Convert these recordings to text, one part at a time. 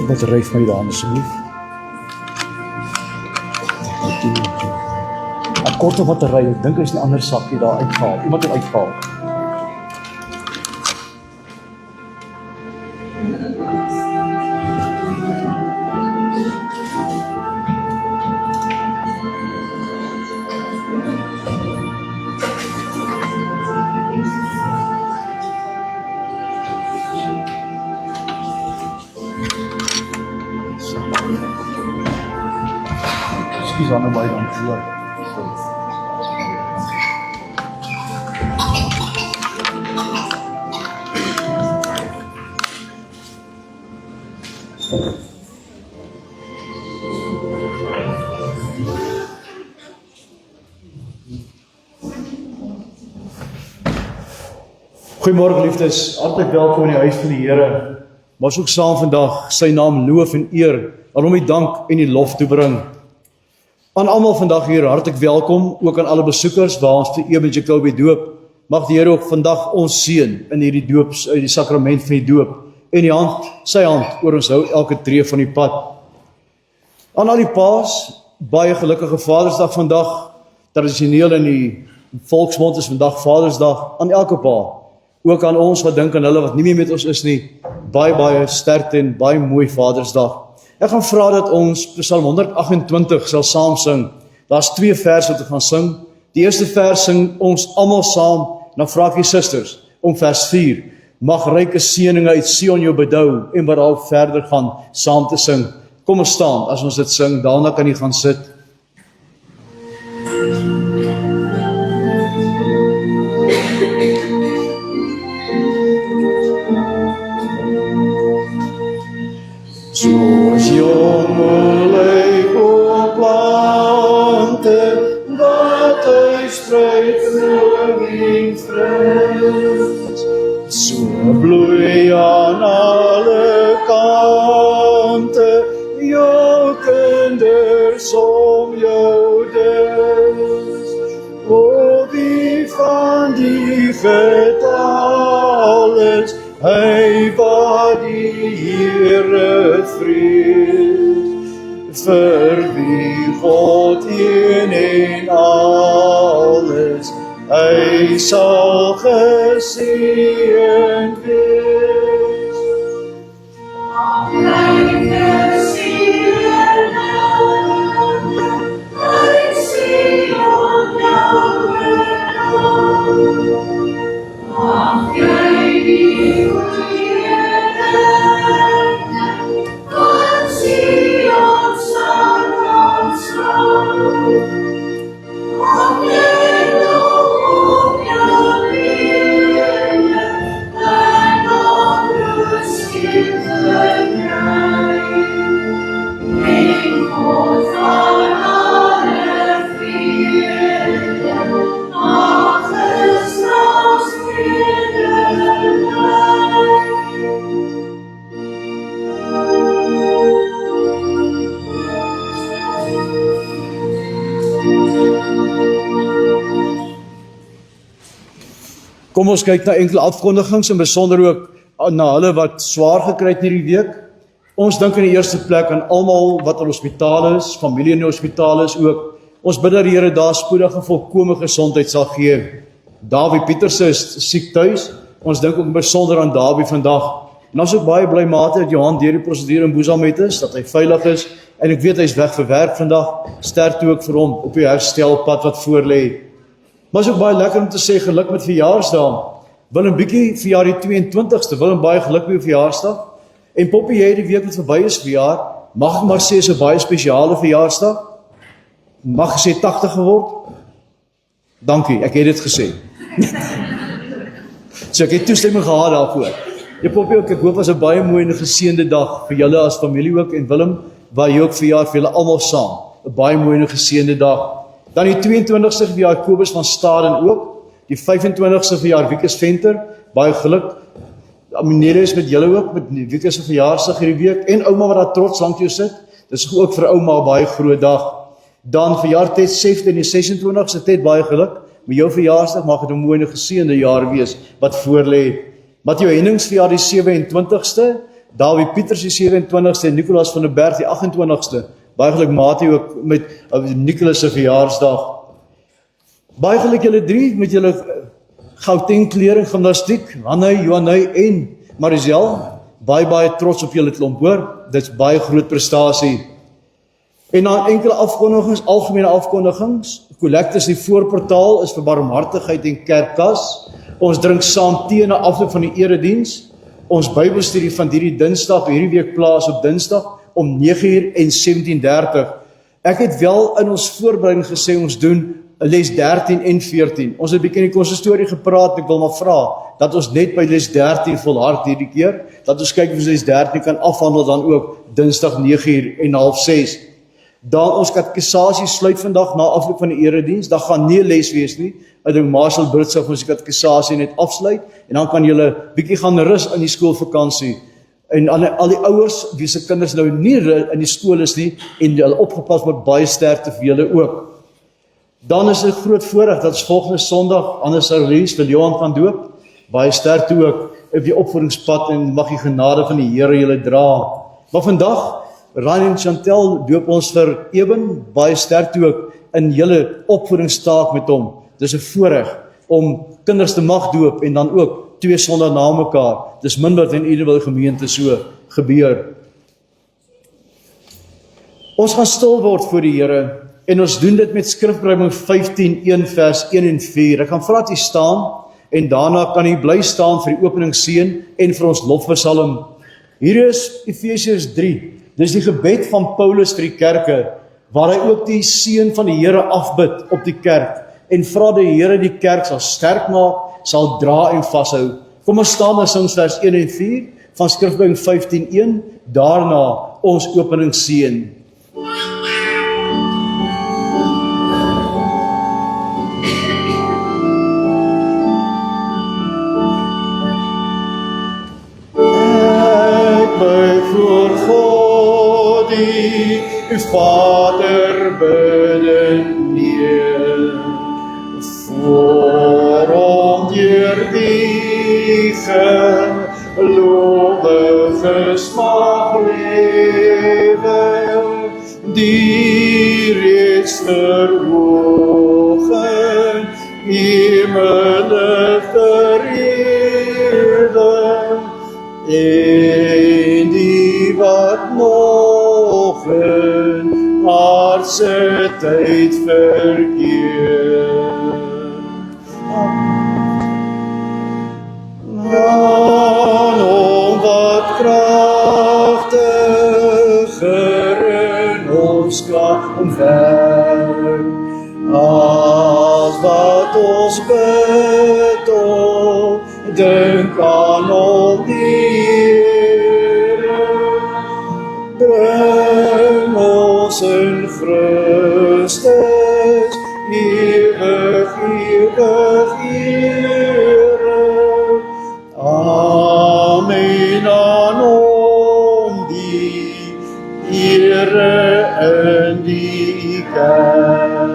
Wat rijf my daar asseblief. Een korte batterij, ek dink is 'n ander sakkie daar uitgehaal. Iemand het uitgehaal. Excuse aan my dan voor. Goeiemôre liefdes, hartlik welkom in die huis van die Here. Maar ons ook saam vandag sy naam loof en eer, aan hom die dank en die lof toebring. Aan almal vandag hier hartlik welkom, ook aan alle besoekers waar ons vir Eben Jacobi doop. Mag die Here ook vandag ons seën in hierdie doop, uit die sakrament van die doop, en die hand, sy hand oor ons hou elke tree van die pad. Aan al die paas, baie gelukkige Vadersdag vandag, tradisioneel in die volksmond is vandag Vadersdag, aan elke pa. Ook aan ons wat dink aan hulle wat nie meer met ons is nie, baie sterkte en baie mooi Vadersdag. Ek gaan vra dat ons Psalm 128 sal saam sing. Daar's 2 verse wat ek gaan sing. Die eerste vers sing ons almal saam, dan vra ek die susters om vers 4. Mag ryke seëninge uit Sion jou bedou en wat al verder gaan saam te sing. Kom ons staan as ons dit sing, daarna kan jy gaan sit. Soos jonge plante wat uitspruit in vrees, so bloei aan alle kante jou kinders om jou des. O wie van die getal is, hy wat die Here vrees, vir wie God een en alles, hy sal geseënd wees. Kom ons kyk na enkele afkondigings en besonder ook na hulle wat swaar gekry het hierdie week. Ons dink in die eerste plek aan almal wat in hospitale is, familie in die hospitale is ook. Ons bid dat die Here daar spoedige volkome gesondheid sal gee. Dawie Pieterse is siek tuis. Ons dink ook besonder aan Dawie vandag. En ons is ook baie bly mate dat Johan deur die prosedure in Boesamet is, dat hy veilig is. En ek weet hy is weg vir werk vandag. Sterkte ook vir hom op die herstelpad wat voorlê. Maar is ook baie lekker om te sê geluk met verjaarsdae. Willem bietjie verjaar die 22ste. Willem baie geluk met jou verjaarsdag. En Poppie, jy die week wat verby is verjaar, mag ek maar sê is 'n baie spesiale verjaarsdag. Mag ek sê 80 geword? Dankie, ek het dit gesê. So ek het toestemming gehad daarvoor. Ja Poppie ook, ek hoop was 'n baie mooi en geseënde dag vir julle as familie ook en Willem, waar jy ook verjaar vir julle almal saam. 'n Baie mooi en geseënde dag. Dan die 22ste vir Jakobus van Staden ook. Die 25ste vir jaar Wieke Venter. Baie geluk. Aminele is met julle ook, met Wieke se verjaarsdag hierdie week. En ouma wat daar trots lank jou sit. Dis ook vir ouma 'n baie groot dag. Dan verjaar Ted Sefte in die 26ste. Ted, baie geluk. Met jou verjaarsdag mag dit 'n mooi en geseënde jaar wees wat voorlê. Matthew Hennings verjaar die 27ste. Dawie Pieters die 27ste en Nicolaas van der Berg die 28ste. Baie geluk Matthew ook met Nicolas se verjaarsdag. Baie geluk julle drie met julle Gauteng kleur en gimnastiek. Hanne, Johanne en Marizel. Baie trots op julle klomp hoor. Dit's baie groot prestasie. En dan enkele afkondigings, algemene afkondigings. Kollektes die voorportaal is vir barmhartigheid en kerkkas. Ons drink saam tee na afloop van die erediens. Ons Bybelstudie van hierdie Dinsdag, hierdie week plaas op Dinsdag om 9:00 en 17:30. Ek het wel in ons voorbereiding gesê ons doen les 13 en 14. Ons het 'n bietjie in die konsistorie gepraat, ek wil maar vra dat ons net by les 13 volhard hierdie keer, dat ons kyk of ons les 13 kan afhandel dan ook Dinsdag 9:00 en 5:30. Dan ons katekisasie sluit vandag na afloop van die erediens. Daar gaan nie 'n les wees nie. Ek dink Marshall Brits sal ons die katekisasie net afsluit en dan kan julle bietjie gaan rus in die skoolvakansie. En al die ouers wie se kinders nou nie in die skool is nie en hulle opgepas word, baie sterkte vir julle ook. Dan is dit 'n groot voorreg dat ons volgende Sondag Anders Arlies vir Johan kan doop. Baie sterkte ook op die opvoedingspad en mag die genade van die Here julle dra. Maar vandag Ryan en Chantel doop ons vir Eben, baie sterkte ook in julle opvoedingstaak met hom. Dis 'n voorreg om kinders te mag doop en dan ook 2 Sondae na mekaar. Dis min wat in iedere gemeente so gebeur. Ons gaan stil word voor die Here en ons doen dit met Skrifbybel 15:1 vers 1 en 4. Ek gaan vra dat u staan en daarna kan u bly staan vir die openingsseën en vir ons lofpsalm. Hier is Efesiërs 3. Dis die gebed van Paulus vir die kerke waar hy ook die seën van die Here afbid op die kerk en vra dat die Here die kerk sal sterk maak, sal dra en vashou. Kom ons staan en sing vers 1 en 4 van Skrifbybel 15:1, daarna ons openingsseën. Uw Vader bidden neer, voor ondeerdigen, loviges mag leven, die reeds verhogen, hemelen verheerden, en die wat nog in aardse tijd verkeerd. Dan om wat krachtiger in ons kan omwerk, als wat ons bid of denk aan om breng ons in Christus, ewig, Here. Amen aan hom die Here in die kerk.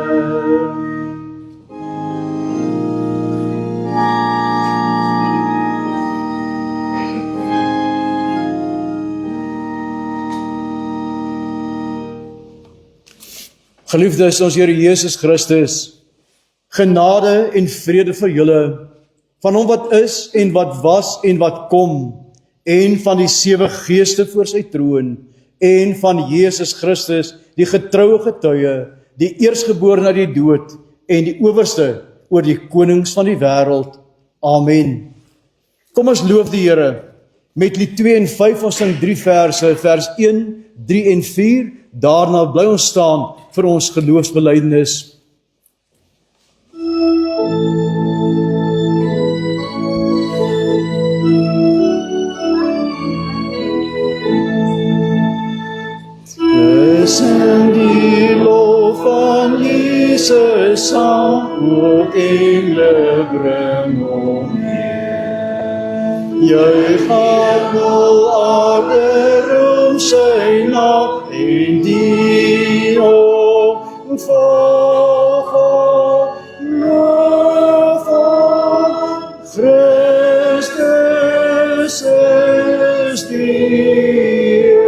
Geliefdes, ons Here Jesus Christus, genade en vrede vir julle, van hom wat is en wat was en wat kom, en van die 7 geeste voor sy troon, en van Jesus Christus, die getroue getuie, die eerstgebore uit die dood, en die owerste oor die konings van die wêreld. Amen. Kom ons loof die Here met lied 2 en 5, ons sing 3 verse, vers 1, 3 en 4, daarna bly ons staan vir ons geloofsbelydenis. Sing die lof van Jesus saam, ook engele bring hom neer. Juich hemel, aarde, roem sy naam, en die hom volg, loof aan Christus is die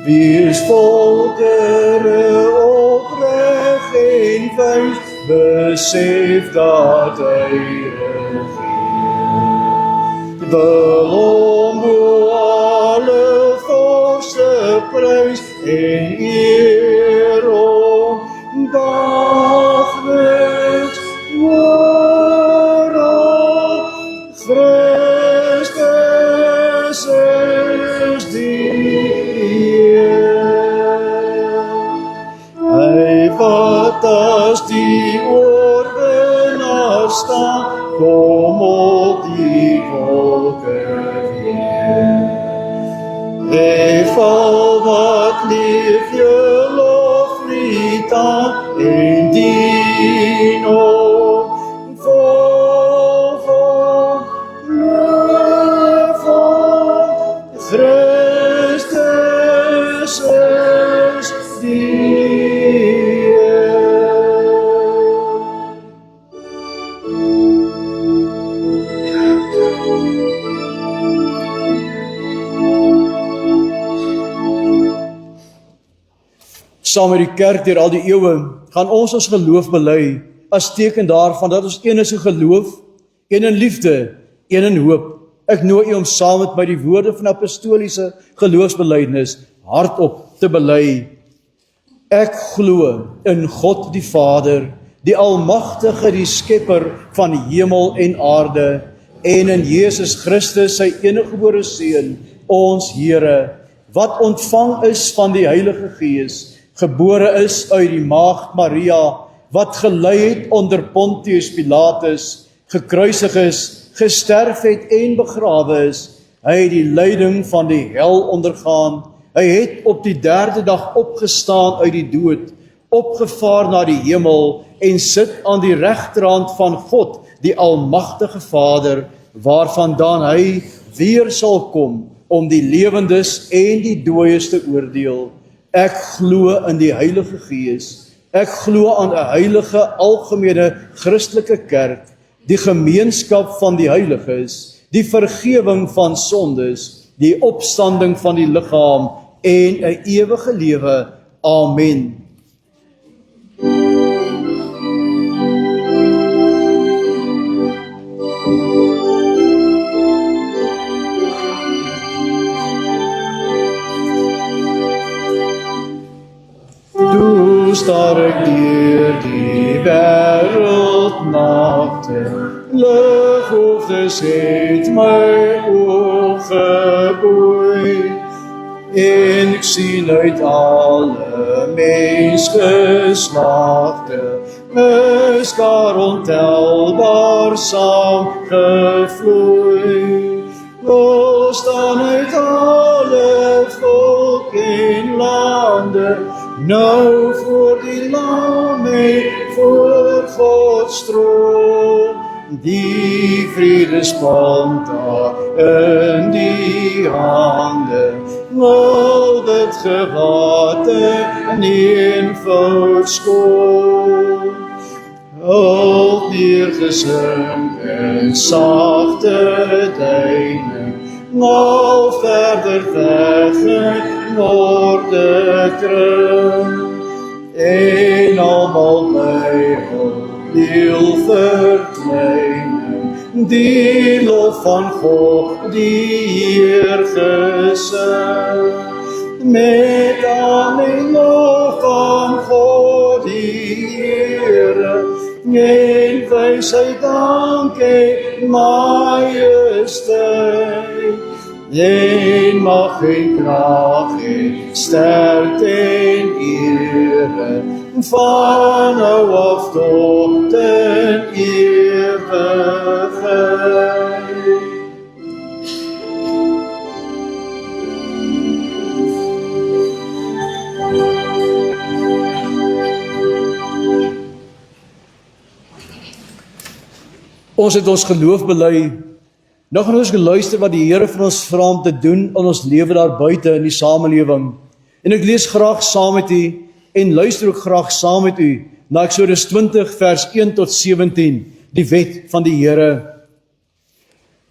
Wees volkere opreg en wys, besef dat hy regeer. Wil hom bo alle vorste prys en eer hom dagelijks waarop Christus is die wat as die oorwinnaar staan, kom op die wolke weer. Hy val wat lief je loflied aan, en dien op vol loof aan Christus is die Saam met die kerk deur al die eeue gaan ons geloof bely as teken daarvan dat ons een is in geloof, een in liefde, een in hoop. Ek nooi u om saam met my die woorde van apostoliese geloofsbelydenis hardop te bely. Ek glo in God die Vader, die Almagtige, die Skepper van hemel en aarde, en in Jesus Christus, sy eniggebore Seun, ons Here, wat ontvang is van die Heilige Gees, gebore is uit die maagd Maria, wat gelei het onder Pontius Pilatus, gekruisig is, gesterf het en begrawe is. Hy het die lyding van die hel ondergaan. Hy het op die 3de dag opgestaan uit die dood, opgevaar na die hemel en sit aan die regterhand van God, die Almagtige Vader, waarvandaan hy weer sal kom om die lewendes en die dooies te oordeel. Ek glo in die Heilige Gees. Ek glo aan 'n heilige algemene Christelike kerk, die gemeenskap van die heiliges, die vergewing van sondes, die opstanding van die liggaam en 'n ewige lewe. Amen. Staar ek deur die wêreld nagte, lighoofdes het my oog geboei, en ek sien uit alle mensgeslagte, 'n skaar ontelbaar saamgevloei. Los dan uit alle volk en lande, nou voor die lam en voor Gods troon, die vredespalm daar in die hande, al dit gewate in eenvoud skoon, al neergesink in sagte duine, al verder weg in in orde kring, en almal by hom deel verklein, die lof van God die Heer gesing, met aan en lof van God die Heere, en wysheid dank en majesteit, en mag en krag en sterkte en ere, van nou af tot in ewigheid. Ons het ons geloof bely. Nou gaan ons geluister wat die Here vir ons vra om te doen in ons lewe daar buite in die samelewing. En ek lees graag saam met u en luister ook graag saam met u na Eksodus 20 vers 1 tot 17, die wet van die Here.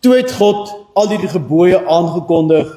Toe het God al die gebooie aangekondig: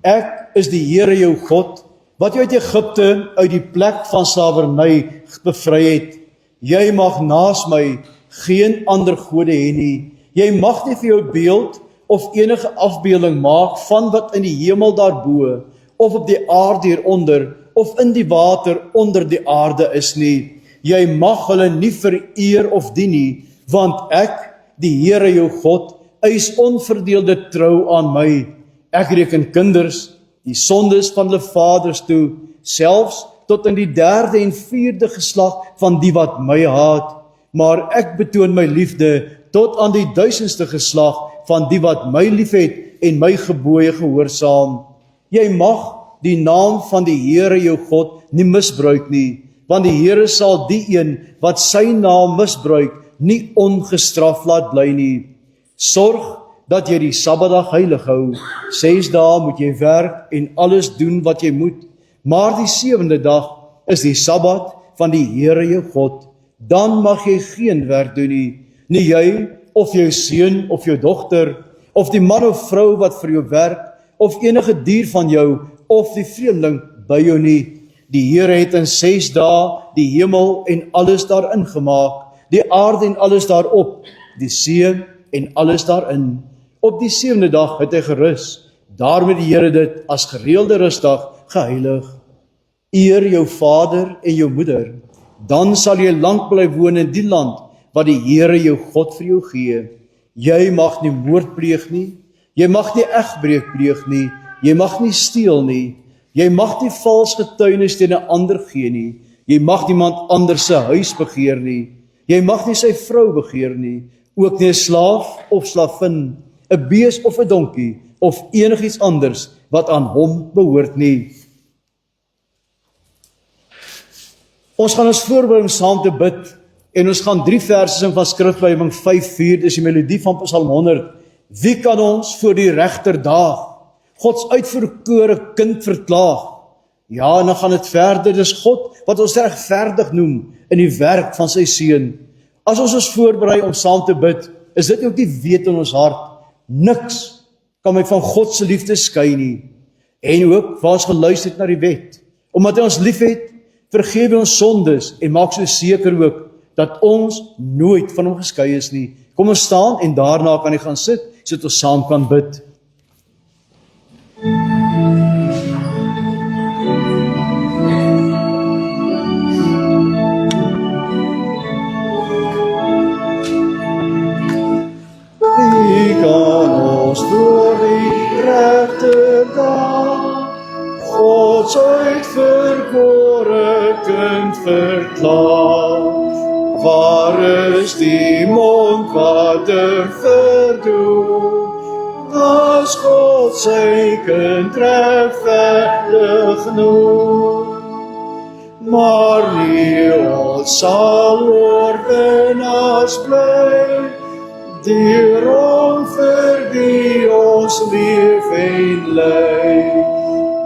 Ek is die Here jou God, wat jou uit Egipte, uit die plek van slawerny bevry het. Jy mag naas my geen ander gode hê nie. Jy mag nie vir jou beeld of enige afbeelding maak van wat in die hemel daarbo, of op die aarde hieronder, of in die water onder die aarde is nie. Jy mag hulle nie vereer of dien nie, want ek, die Here jou God, eis onverdeelde trou aan my. Ek reken kinders die sondes van hulle vaders toe, selfs tot in die 3de en 4de geslag van die wat my haat. Maar ek betoon my liefde tot aan die 1000ste geslag van die wat my liefhet en my gebooie gehoorsaam. Jy mag die naam van die Here jou God nie misbruik nie, want die Here sal die een wat sy naam misbruik nie ongestraf laat bly nie. Sorg dat jy die Sabbatdag heilig hou. 6 dae moet jy werk en alles doen wat jy moet, maar die 7de dag is die Sabbat van die Here jou God. Dan mag jy geen werk doen nie, nie jy of jou seun of jou dogter, of die man of vrou wat vir jou werk, of enige dier van jou, of die vreemdeling by jou nie. Die Here het in 6 dae die hemel en alles daarin gemaak, die aarde en alles daarop, die see en alles daarin. Op die 7de dag het hy gerus. Daarom het die Here dit as gereelde rustdag geheilig. Eer jou vader en jou moeder, dan sal jy lank bly woon in die land wat die Here jou God vir jou gee. Jy mag nie moord pleeg nie, jy mag nie egbreek pleeg nie, jy mag nie steel nie, jy mag nie vals getuienis teen 'n ander gee nie, jy mag niemand anders se huis begeer nie, jy mag nie sy vrou begeer nie, ook nie 'n slaaf of slavin, 'n bees of 'n donkie, of enigiets anders wat aan hom behoort nie. Ons gaan ons voorberei om saam te bid, en ons gaan 3 verse sing van Skrifbybel 5:4, dis die melodie van Psalm 100. Wie kan ons voor die regter daag? Gods uitverkore kind verklaag. Ja, en dan gaan dit verder, dis God wat ons regverdig noem in die werk van sy seun. As ons ons voorberei om saam te bid, is dit ook die weet in ons hart. Niks kan my van God se liefde skei nie. En ook waar ons geluister het na die wet. Omdat hy ons liefhet, vergeef hy ons sondes en maak so seker ook dat ons nooit van hom geskei is nie. Kom ons staan en daarna kan jy gaan sit, sodat ons saam kan bid. Wie kan ons voor die regter daag Gods uitverkore kind verklaar? Waar is die mond wat verdoen, as God sy kind regverdig noem? Maar nie ons sal oorwinnaars bly, deur hom vir wie ons leef en ly.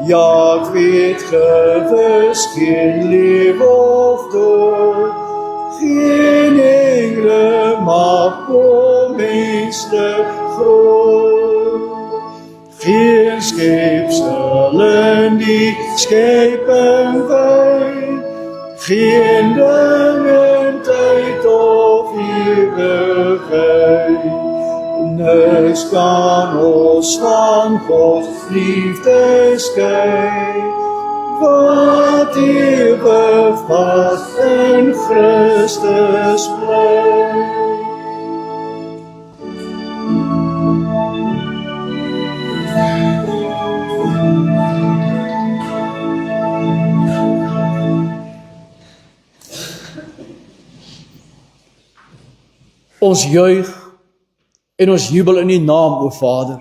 Ja, ek weet gewis geen leef of dood, geen engele mag om menslik groot, geen skepsel in die skepping wyd, geen ding in tyd of ewigheid. Niks kan ons van God liefde skei, wat ewig vas in Christus bly. Ons juig en ons jubel in U naam, o Vader,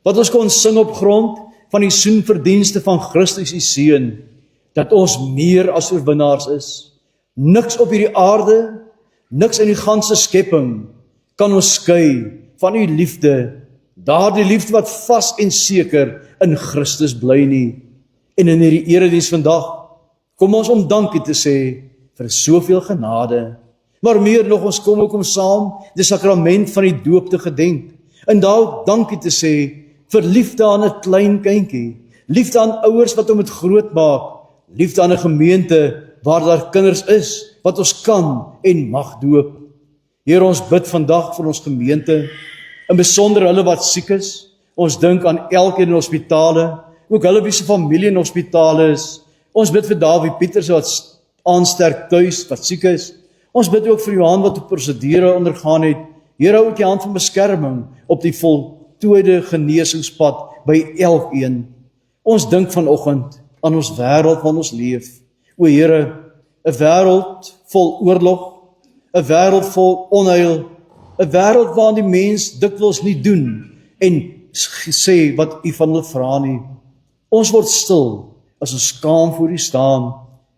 wat ons kon sing op grond van die soenverdienste van Christus U Seun, dat ons meer as oorwinnaars is. Niks op hierdie aarde, niks in die ganse skepping kan ons skei van U liefde, daardie liefde wat vas en seker in Christus bly nie. En in hierdie erediens vandag kom ons om dankie te sê vir soveel genade. Maar meer nog, ons kom ook om saam die sakrament van die doop te gedenk, en daar ook dankie te sê vir liefde aan 'n klein kindjie, liefde aan ouers wat hom het grootmaak, liefde aan 'n gemeente waar daar kinders is wat ons kan en mag doop. Here, ons bid vandag vir ons gemeente, in besonder hulle wat siek is. Ons dink aan elkeen in hospitale, ook hulle wie se familie in hospitale is. Ons bid vir Dawie Pieters wat aansterk tuis, wat siek is. Ons bid ook vir Johan wat 'n prosedure ondergaan het. Here, hou ook die hand van beskerming op die voltooide genesingspad by elkeen. Ons dink vanoggend aan ons wêreld waarin ons leef. O Here, 'n wêreld vol oorlog, 'n wêreld vol onheil, 'n wêreld waarin die mens dikwels nie doen en sê wat U van hulle vra nie. Ons word stil as ons skaam voor U staan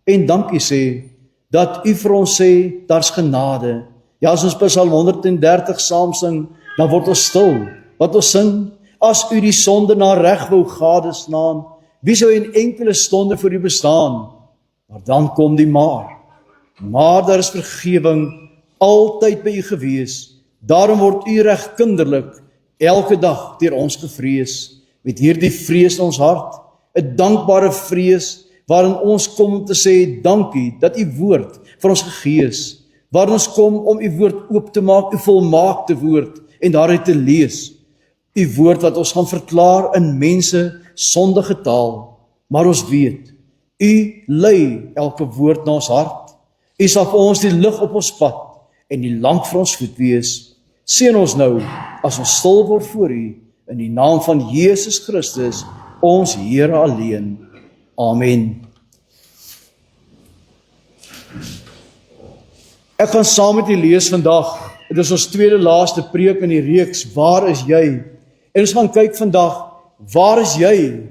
en dankie sê dat U vir ons sê, daar's genade. Ja, as ons Psalm 130 saam sing, dan word ons stil. Wat ons sing, as U die sonde na reg wou gadeslaan, wie sou in enkele stonde vir U bestaan? Maar dan kom die maar daar is vergewing altyd by U gewees. Daarom word U reg kinderlik elke dag deur ons gevrees. Met hierdie vrees in ons hart, 'n dankbare vrees, waarin ons kom om te sê dankie dat U woord vir ons gegee is, waarin ons kom om U woord oop te maak, U volmaakte woord, en daaruit te lees. U woord wat ons gaan verklaar in mense sondige taal, maar ons weet, U lei elke woord na ons hart. U sal vir ons die lig op ons pad en die lamp vir ons voet wees. Seën ons nou as ons stil word voor U, in die naam van Jesus Christus, ons Here alleen. Amen. Ek gaan saam met U lees vandag. Dit is ons tweede laaste preek in die reeks, Waar is jy? En ons gaan kyk vandag, waar is jy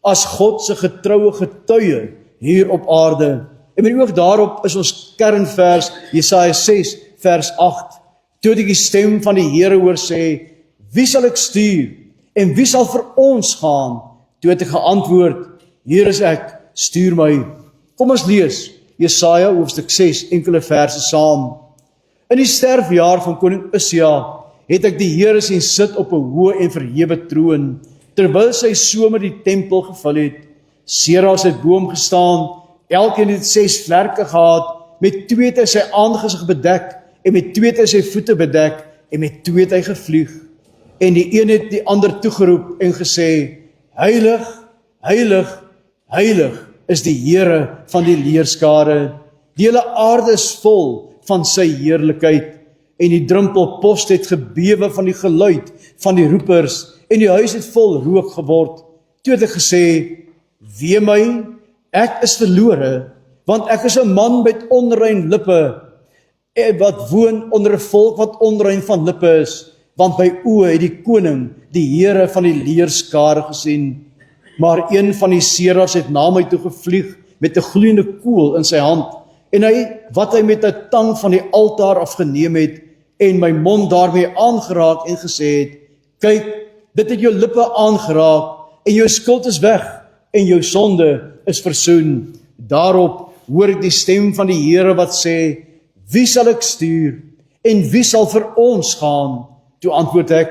as God se getroue getuie hier op aarde? En met die oog daarop is ons kernvers Jesaja 6 vers 8. Toe ek die stem van die Here hoor sê, wie sal ek stuur en wie sal vir ons gaan? Toe het ek geantwoord, hier is ek, stuur my. Kom ons lees Jesaja hoofstuk 6 enkele verse saam. In die sterfjaar van koning Usia het ek die Here sien sit op 'n hoë en verhewe troon, terwyl sy somer die tempel gevul het. Sera het boom gestaan, elkeen het 6 vlerke gehad, met 2 het hy sy aangesig bedek, en met 2 het hy sy voete bedek, en met 2 het hy gevlieg. En die een het die ander toegeroep en gesê, heilig, heilig, heilig is die Here van die leerskare. Die hele aarde is vol van sy heerlikheid. En die drumpelpost het gebewe van die geluid van die roepers, en die huis het vol rook geword. Toe het ek gesê, wee my, ek is verlore, want ek is 'n man met onrein lippe, wat woon onder 'n volk wat onrein van lippe is, want by oë het die koning, die Here van die leerskare gesien. Maar een van die serafs het na my toe gevlieg met 'n gloeiende koel in sy hand, en wat hy met 'n tang van die altaar afgeneem het, en my mond daarmee aangeraak en gesê het, kyk, dit het jou lippe aangeraak, en jou skuld is weg, en jou sonde is versoen. Daarop hoor ek die stem van die Here wat sê, wie sal ek stuur, en wie sal vir ons gaan? Toe antwoord ek,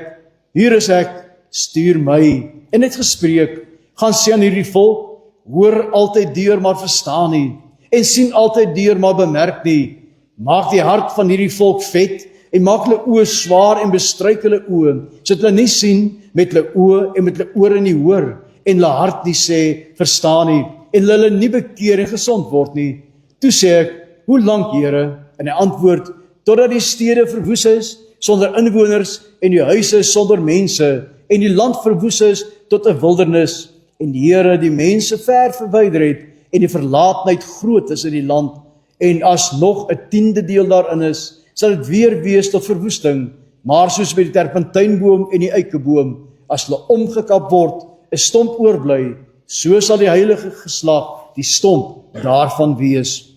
hier is ek, stuur my. En het gespreek, gaan sê aan hierdie volk, hoor altyd deur maar verstaan nie, en sien altyd deur maar bemerk nie. Maak die hart van hierdie volk vet, en maak hulle oë swaar en bestryk hulle oë, sodat hulle nie sien met hulle oë en met hulle ore nie hoor, en hulle hart nie sê, verstaan nie, en hulle nie bekeer en gesond word nie. Toe sê ek, hoe lank, Here? En hy antwoord, totdat die stede verwoes is, sonder inwoners, en die huise sonder mense, en die land verwoes is tot 'n wildernis, en die Here die mense ver verwyder het, en die verlaatheid groot is in die land, en as nog 1/10 deel daarin is, sal dit weer wees tot verwoesting, maar soos by die terpentynboom en die eikeboom, as hulle omgekap word, 'n stomp oorbly, so sal die heilige geslag die stomp daarvan wees.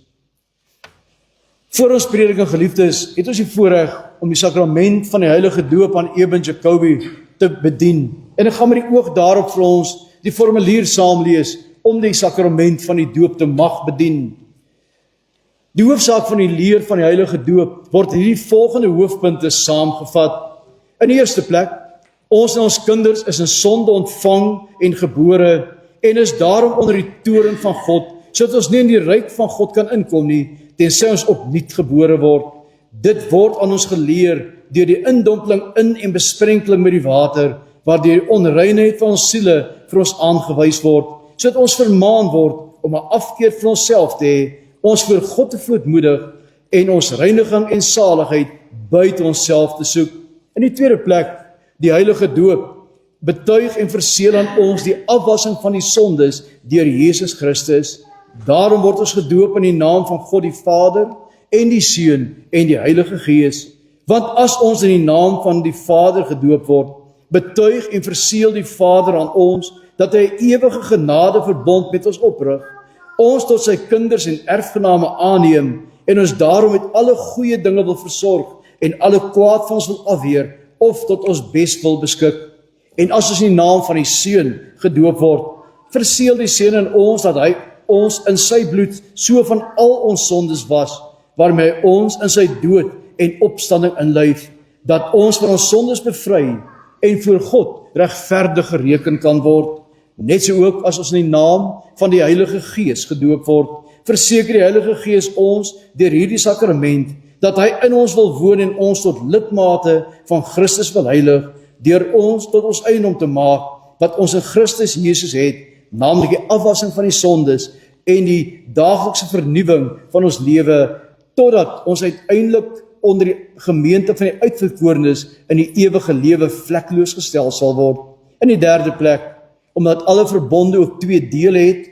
Voor ons prediking, geliefdes, het ons die voorreg om die sakrament van die heilige doop aan Eben Jacobi te bedien. En ek gaan met die oog daarop vir ons die formulier saamlees om die sakrament van die doop te mag bedien. Die hoofsaak van die leer van die heilige doop word hierdie volgende hoofpunte saamgevat. In die eerste plek, ons en ons kinders is in sonde ontvang en gebore en is daarom onder die toorn van God, sodat ons nie in die ryk van God kan inkom nie, tensy ons opnuut gebore word. Dit word aan ons geleer deur die indompeling in en besprenkeling met die water, waardeur die onreinheid van ons siele vir ons aangewys word, sodat ons vermaan word om 'n afkeer van onsself te hê, ons voor God te verootmoedig en ons reiniging en saligheid buite onsself te soek. In die tweede plek, die heilige doop betuig en verseël aan ons die afwassing van die sondes deur Jesus Christus. Daarom word ons gedoop in die naam van God die Vader en die Seun en die Heilige Gees. Want as ons in die naam van die Vader gedoop word, betuig en verseël die Vader aan ons dat hy 'n ewige genadeverbond met ons oprig, ons tot sy kinders en erfgename aanneem en ons daarom met alle goeie dinge wil versorg en alle kwaad van ons wil afweer of tot ons bes wil beskik. En as ons in die naam van die Seun gedoop word, verseël die Seun in ons dat hy ons in sy bloed so van al ons sondes was, waarmee hy ons in sy dood en opstanding inlyf, dat ons van ons sondes bevry en voor God regverdig gereken kan word. Net so ook as ons in die naam van die Heilige Gees gedoop word, verseker die Heilige Gees ons deur hierdie sakrament dat hy in ons wil woon en ons tot lidmate van Christus wil heilig, deur ons tot ons eiendom te maak wat ons in Christus Jesus het, naamlik die afwassing van die sondes en die daaglikse vernuwing van ons lewe, totdat ons uiteindelik onder die gemeente van die uitverkorenes in die ewige lewe vlekkeloos gestel sal word. In die derde plek, omdat alle verbonde ook 2 dele het,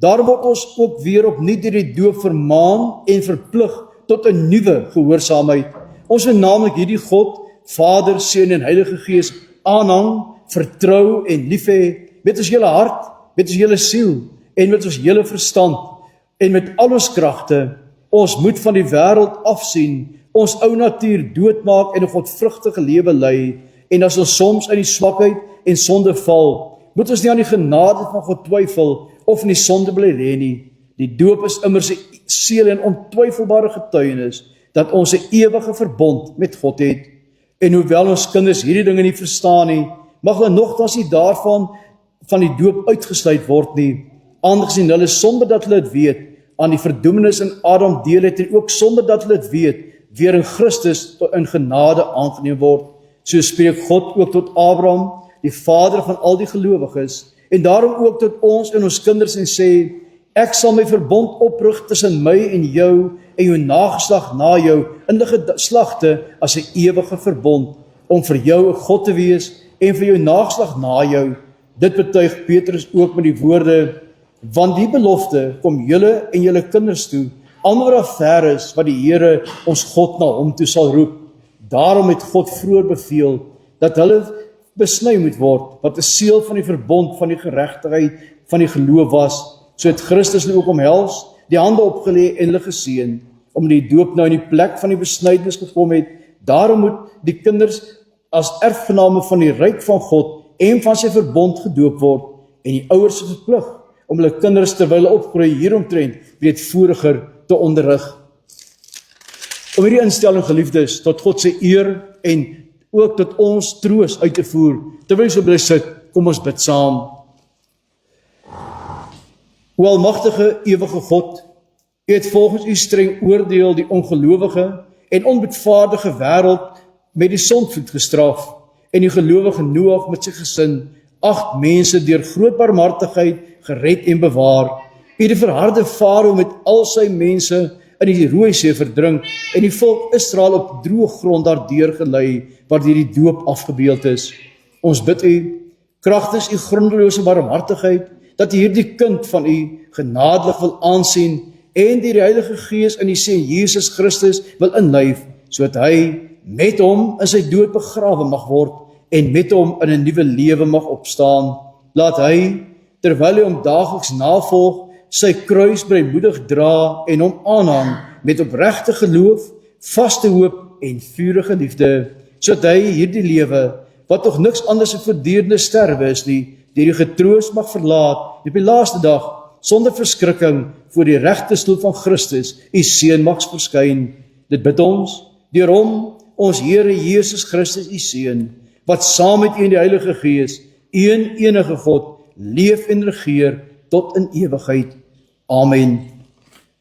daarom word ons ook weer opnuut deur die doop vermaan en verplig tot 'n nuwe gehoorsaamheid. Ons moet naamlik hierdie God, Vader, Seun en Heilige Gees aanhang, vertrou en lief hê met ons hele hart, met ons hele siel en met ons hele verstand en met al ons kragte. Ons moet van die wêreld afsien, ons ou natuur doodmaak en 'n godvrugtige lewe lei. En as ons soms uit die swakheid en sonde val, moet ons nie aan die genade van God twyfel of in die sonde bly lê nie. Die doop is immers 'n seël en ontwyfelbare getuienis dat ons 'n ewige verbond met God het. En hoewel ons kinders hierdie dinge nie verstaan nie, mag hulle nogtans nie daarvan van die doop uitgesluit word nie, aangesien hulle sonder dat hulle dit weet aan die verdoemenis in Adam deel het en ook sonder dat hulle dit weet weer in Christus in genade aangeneem word. So spreek God ook tot Abraham, die vader van al die gelowiges, en daarom ook tot ons en ons kinders en sê, ek sal my verbond oprig tussen my en jou nageslag na jou in die geslagte as 'n ewige verbond, om vir jou 'n God te wees en vir jou nageslag na jou. Dit betuig Petrus ook met die woorde, want die belofte kom julle en julle kinders toe, almal wat ver is, wat die Here ons God na hom toe sal roep. Daarom het God vroeër beveel dat hulle besny moet word, wat 'n seël van die verbond van die geregtigheid van die geloof was. So het Christus hulle ook omhels, die hande opgelê en hulle geseën, omdat die doop nou in die plek van die besnydenis gekom het. Daarom moet die kinders as erfgename van die ryk van God en van sy verbond gedoop word, en die ouers is verplig om hulle kinders terwyl hulle opgroei hieromtrent breedvoeriger te onderrig. Om hierdie instelling, geliefdes, tot God se eer en ook tot ons troos uit te voer, terwyl ons so bly sit, kom ons bid saam. O almagtige, ewige God, U het volgens U streng oordeel die ongelowige en onbetvaardige wêreld met die sondvloed gestraf en die gelowige Noag met sy gesin, 8 mense deur groot barmhartigheid gered en bewaar. U het die verharde Farao met al sy mense in die Rooi See verdrink en die volk Israel op droë grond daardeur gelei, waardeur die doop afgebeeld is. Ons bid U, kragtens U grondelose barmhartigheid, dat U hierdie kind van U genadig wil aansien en die Heilige Gees in die Seun Jesus Christus wil inlyf, sodat hy met hom in sy dood begrawe mag word en met hom in 'n nuwe lewe mag opstaan. Laat hy, terwyl hy hom daagliks navolg, sy kruis blymoedig dra en hom aanhang met opregte geloof, vaste hoop en vurige liefde, sodat hy hierdie lewe, wat tog niks anders as 'n voortdurende sterwe is nie, deur die getroos mag verlaat en op die laaste dag sonder verskrikking voor die regterstoel van Christus, U Seun mag verskyn. Dit bid ons deur hom, ons Here Jesus Christus, U Seun, wat saam met U in die Heilige Gees, een enige God, leef en regeer tot in ewigheid. Amen.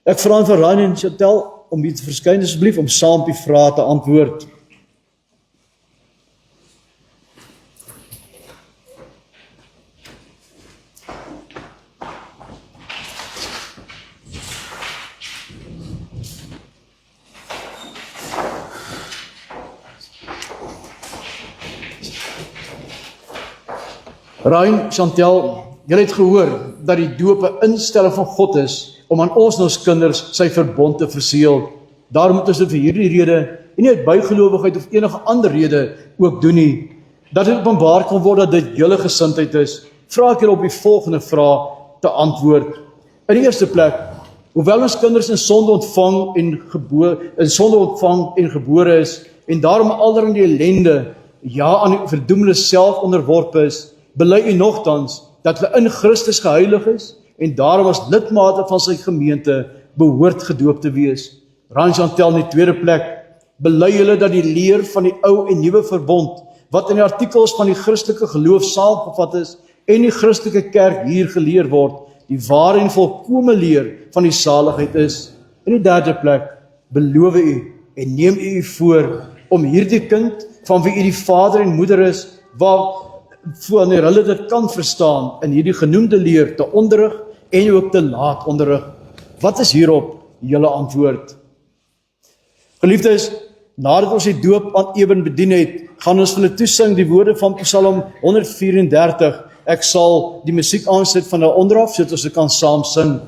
Ek vra vir Ryan en Chantel om hier te verskyn asseblief om saam op die vrae te antwoord. Ryan, Chantel, julle het gehoor dat die doop 'n instelling van God is om aan ons en ons kinders sy verbond te verseël. Daarom moet ons dit vir hierdie rede en nie uit bygelowigheid of enige ander rede ook doen nie. Dat dit openbaar kan word dat dit julle gesindheid is, vra ek julle op die volgende vraag te antwoord. In die eerste plek, hoewel ons kinders in sonde ontvang en gebore is en daarom allerlei ellende, ja aan die verdoemenis self onderworpe is, bely U nogtans dat hulle in Christus geheilig is en daarom as lidmate van sy gemeente behoort gedoop te wees. Ryan Chantel in die tweede plek, bely julle dat die leer van die ou en nuwe verbond, wat in die artikels van die Christelike geloof saamgevat is en die Christelike kerk hier geleer word, die ware en volkome leer van die saligheid is. In die derde plek, beloof U en neem U voor om hierdie kind, van wie U die vader en moeder is, wanneer hulle dit kan verstaan, in hierdie genoemde leer te onderrig en ook te laat onderrig. Wat is hierop julle antwoord? Geliefdes, nadat ons die doop aan Eben bedien het, gaan ons vir hulle toesing die woorde van Psalm 134. Ek sal die musiek aansit van daar onderaf, sodat ons dit kan saam sing.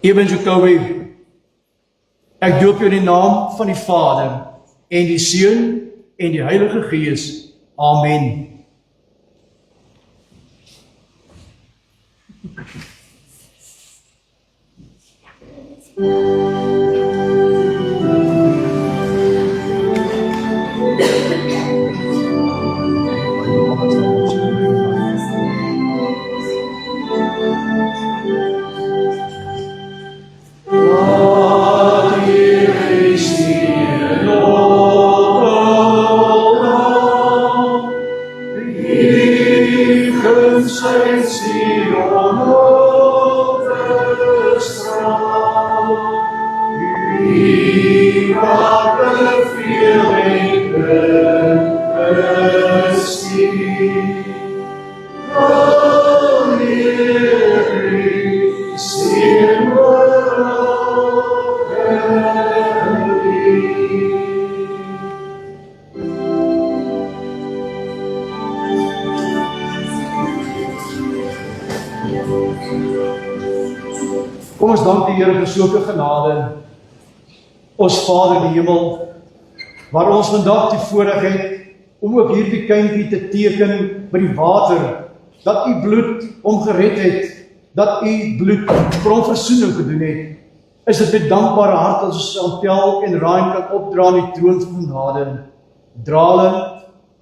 Eben Jacobi, ek doop jou in die naam van die Vader en die Seun en die Heilige Gees. Amen. Kom ons dank die Here vir sulke genade. Ons Vader in die hemel, waar ons vandag die voorreg het om ook hierdie kindjie te teken by die water, dat U bloed hom gered het, dat U bloed vir hom versoening gedoen het. Is dit met dankbare hart as ons Chantel en Ryan kan opdra aan die troon van genade. Dra hulle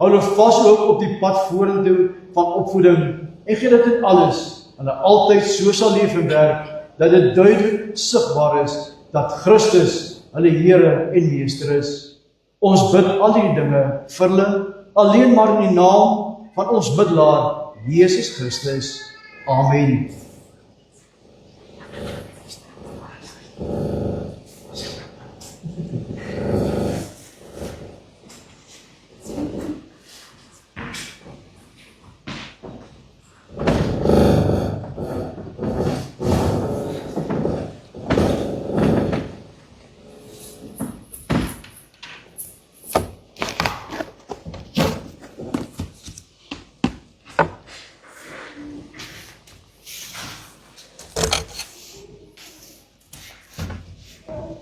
hou hulle vas ook op die pad vorentoe van opvoeding en gee dat dit alles hulle altyd so sal leef en werk, dat dit duidelik sigbaar is dat Christus hulle Here en Meester is. Ons bid al die dinge vir hulle, alleen maar in die naam van ons bidlaar, Jesus Christus. Amen.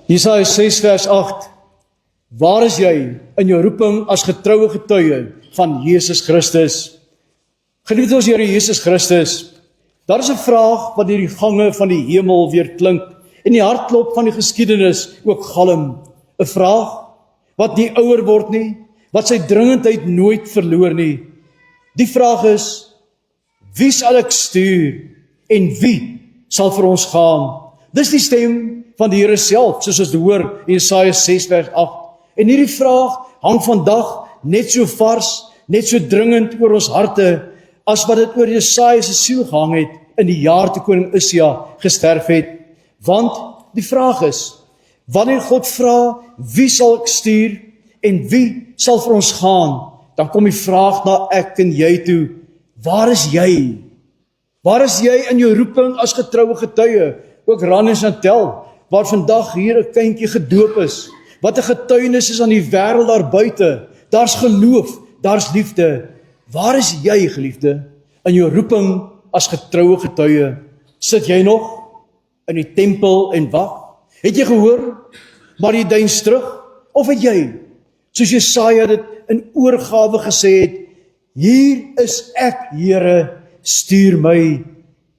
Jesaja 6 vers 8. Waar is jy in jou roeping as getroue getuie van Jesus Christus? Geliefde ons Here Jesus Christus, daar is 'n vraag wat deur die gange van die hemel weer klink en die hartklop van die geskiedenis ook galm. 'n Vraag wat nie ouer word nie, wat sy dringendheid nooit verloor nie. Die vraag is, wie sal ek stuur en wie sal vir ons gaan? Dis die stem van die Here self, soos ons hoor in Jesaja 6 vers 8. En hierdie vraag hang vandag net so vars, net so dringend oor ons harte, as wat dit oor Jesaja se siel gehang het in die jaar toe koning Usia gesterf het. Want die vraag is, wanneer God vra, wie sal ek stuur en wie sal vir ons gaan, dan kom die vraag na ek en jy toe, waar is jy? Waar is jy in jou roeping as getroue getuie? Ook Ran en Chantel, waar vandag hier 'n kindjie gedoop is, wat 'n getuienis is aan die wêreld daar buite. Daar's geloof, daar's liefde. Waar is jy, geliefde, in jou roeping as getroue getuie? Sit jy nog in die tempel en wag? Het jy gehoor, maar jy deins terug? Of het jy, soos Jesaja dit in oorgawe gesê het, hier is ek, Here, stuur my.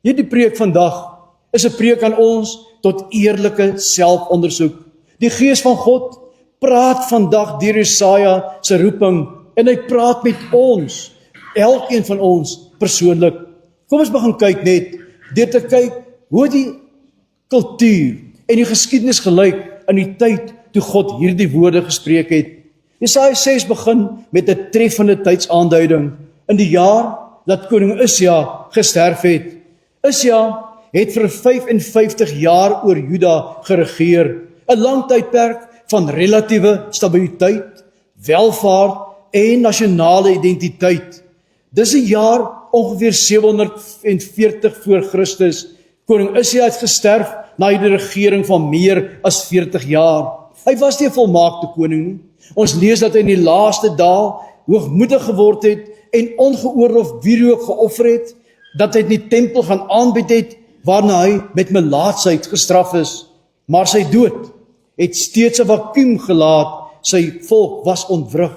Hierdie preek vandag is 'n preek aan ons tot eerlike selfondersoek. Die Gees van God praat vandag deur Jesaja se roeping en hy praat met ons, elkeen van ons persoonlik. Kom ons begin kyk net deur te kyk hoe die kultuur en die geskiedenis gelyk in die tyd toe God hierdie woorde gespreek het. Jesaja 6 begin met 'n treffende tydsaanduiding in die jaar dat koning Usia gesterf het. Usia het vir 55 jaar oor Juda geregeer, 'n lang tydperk van relatiewe stabiliteit, welvaart en nasionale identiteit. Dis 'n jaar ongeveer 740 voor Christus. Koning Usia het gesterf na die regering van meer as 40 jaar. Hy was nie 'n volmaakte koning nie. Ons lees dat hy in die laaste dae hoogmoedig geword het en ongeoorloof wierook geoffer het, dat hy in die tempel gaan aanbid het, waarna hy met melaatsheid gestraf is. Maar sy dood het steeds 'n vakuum gelaat, sy volk was ontwrig.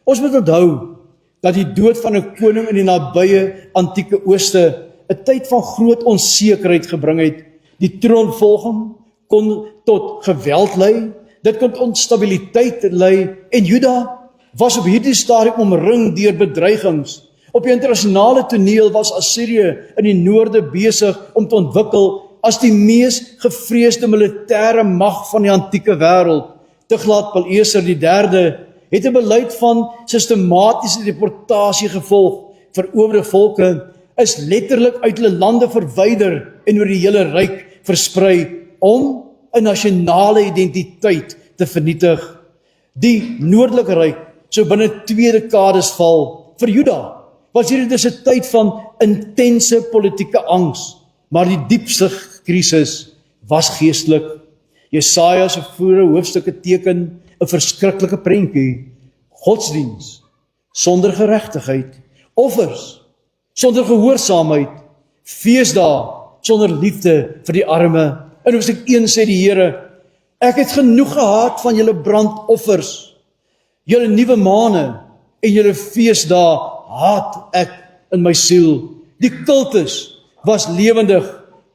Ons moet onthou dat die dood van 'n koning in die nabye antieke ooste 'n tyd van groot onsekerheid gebring het. Die troonvolging kon tot geweld lei, dit kon tot onstabiliteit lei, en Juda was op hierdie stadium omring deur bedreigings. Op die internasionale toneel was Assirië in die noorde besig om te ontwikkel as die mees gevreesde militêre mag van die antieke wêreld. Tiglath-Pileser III het 'n beleid van sistematiese deportasie gevolg. Veroverde volke is letterlik uit hulle lande verwyder en oor die hele ryk versprei om 'n nasionale identiteit te vernietig. Die noordelike ryk sou binne 2 dekades val. Vir Juda was hierdie dus 'n tyd van intense politieke angs, maar die diepste krisis was geestelik. Jesaja se vorige hoofstukke teken 'n verskriklike prentjie. Godsdiens sonder geregtigheid, offers sonder gehoorsaamheid, feesdae sonder liefde vir die arme. In Hoofstuk 1 sê die Here, ek het genoeg gehad van julle brandoffers, julle nuwe maane en julle feesdae haat ek in my siel. Die kultus was lewendig,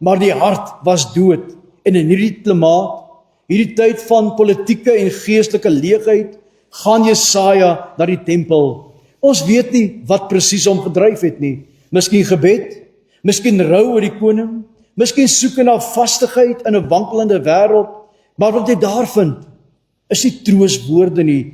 maar die hart was dood. En in hierdie klimaat, hierdie tyd van politieke en geestelike leegheid, gaan Jesaja na die tempel. Ons weet nie wat presies hom gedryf het nie. Miskien gebed, miskien rou oor die koning, miskien soeke na vastigheid in 'n wankelende wêreld, maar wat hy daar vind, is nie troostwoorde nie.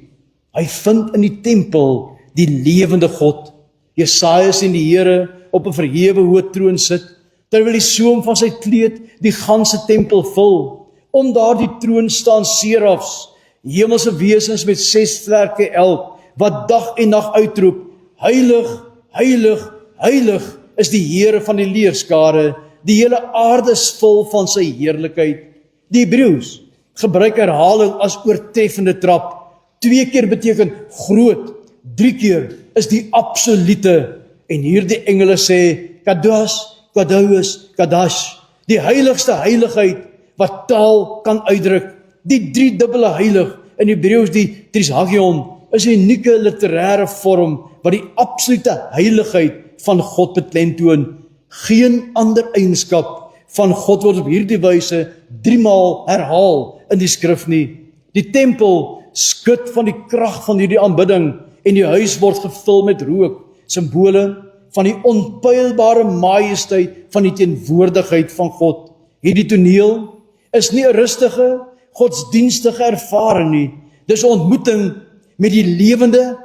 Hy vind in die tempel die lewende God. Jesaja sien die Here op 'n verhewe hoë troon sit, terwyl die soem van sy kleed die ganse tempel vul. Om daardie troon staan serafs, hemelse wesens met 6 vlerke elk, wat dag en nag uitroep: Heilig, heilig, heilig is die Here van die leerskare, die hele aarde is vol van sy heerlikheid. Die Hebreëus gebruik herhaling as oortreffende trap. 2 keer beteken groot, 3 keer is die absolute, en hier die engele sê, Kadosh, Kadosh, Kadash, die heiligste heiligheid wat taal kan uitdruk, die 3-dubbele heilig, in Hebreëus die Trisagion, is 'n unieke literêre vorm wat die absolute heiligheid van God beklemtoon. Geen ander eienskap van God word op hierdie wyse 3 maal herhaal in die skrif nie. Die tempel skud van die krag van hierdie aanbidding en die huis word gevul met rook, simbole van die onpeilbare majesteit van die teenwoordigheid van God. Hierdie toneel is nie 'n rustige, godsdienstige ervaring nie. Dis 'n ontmoeting met die lewende,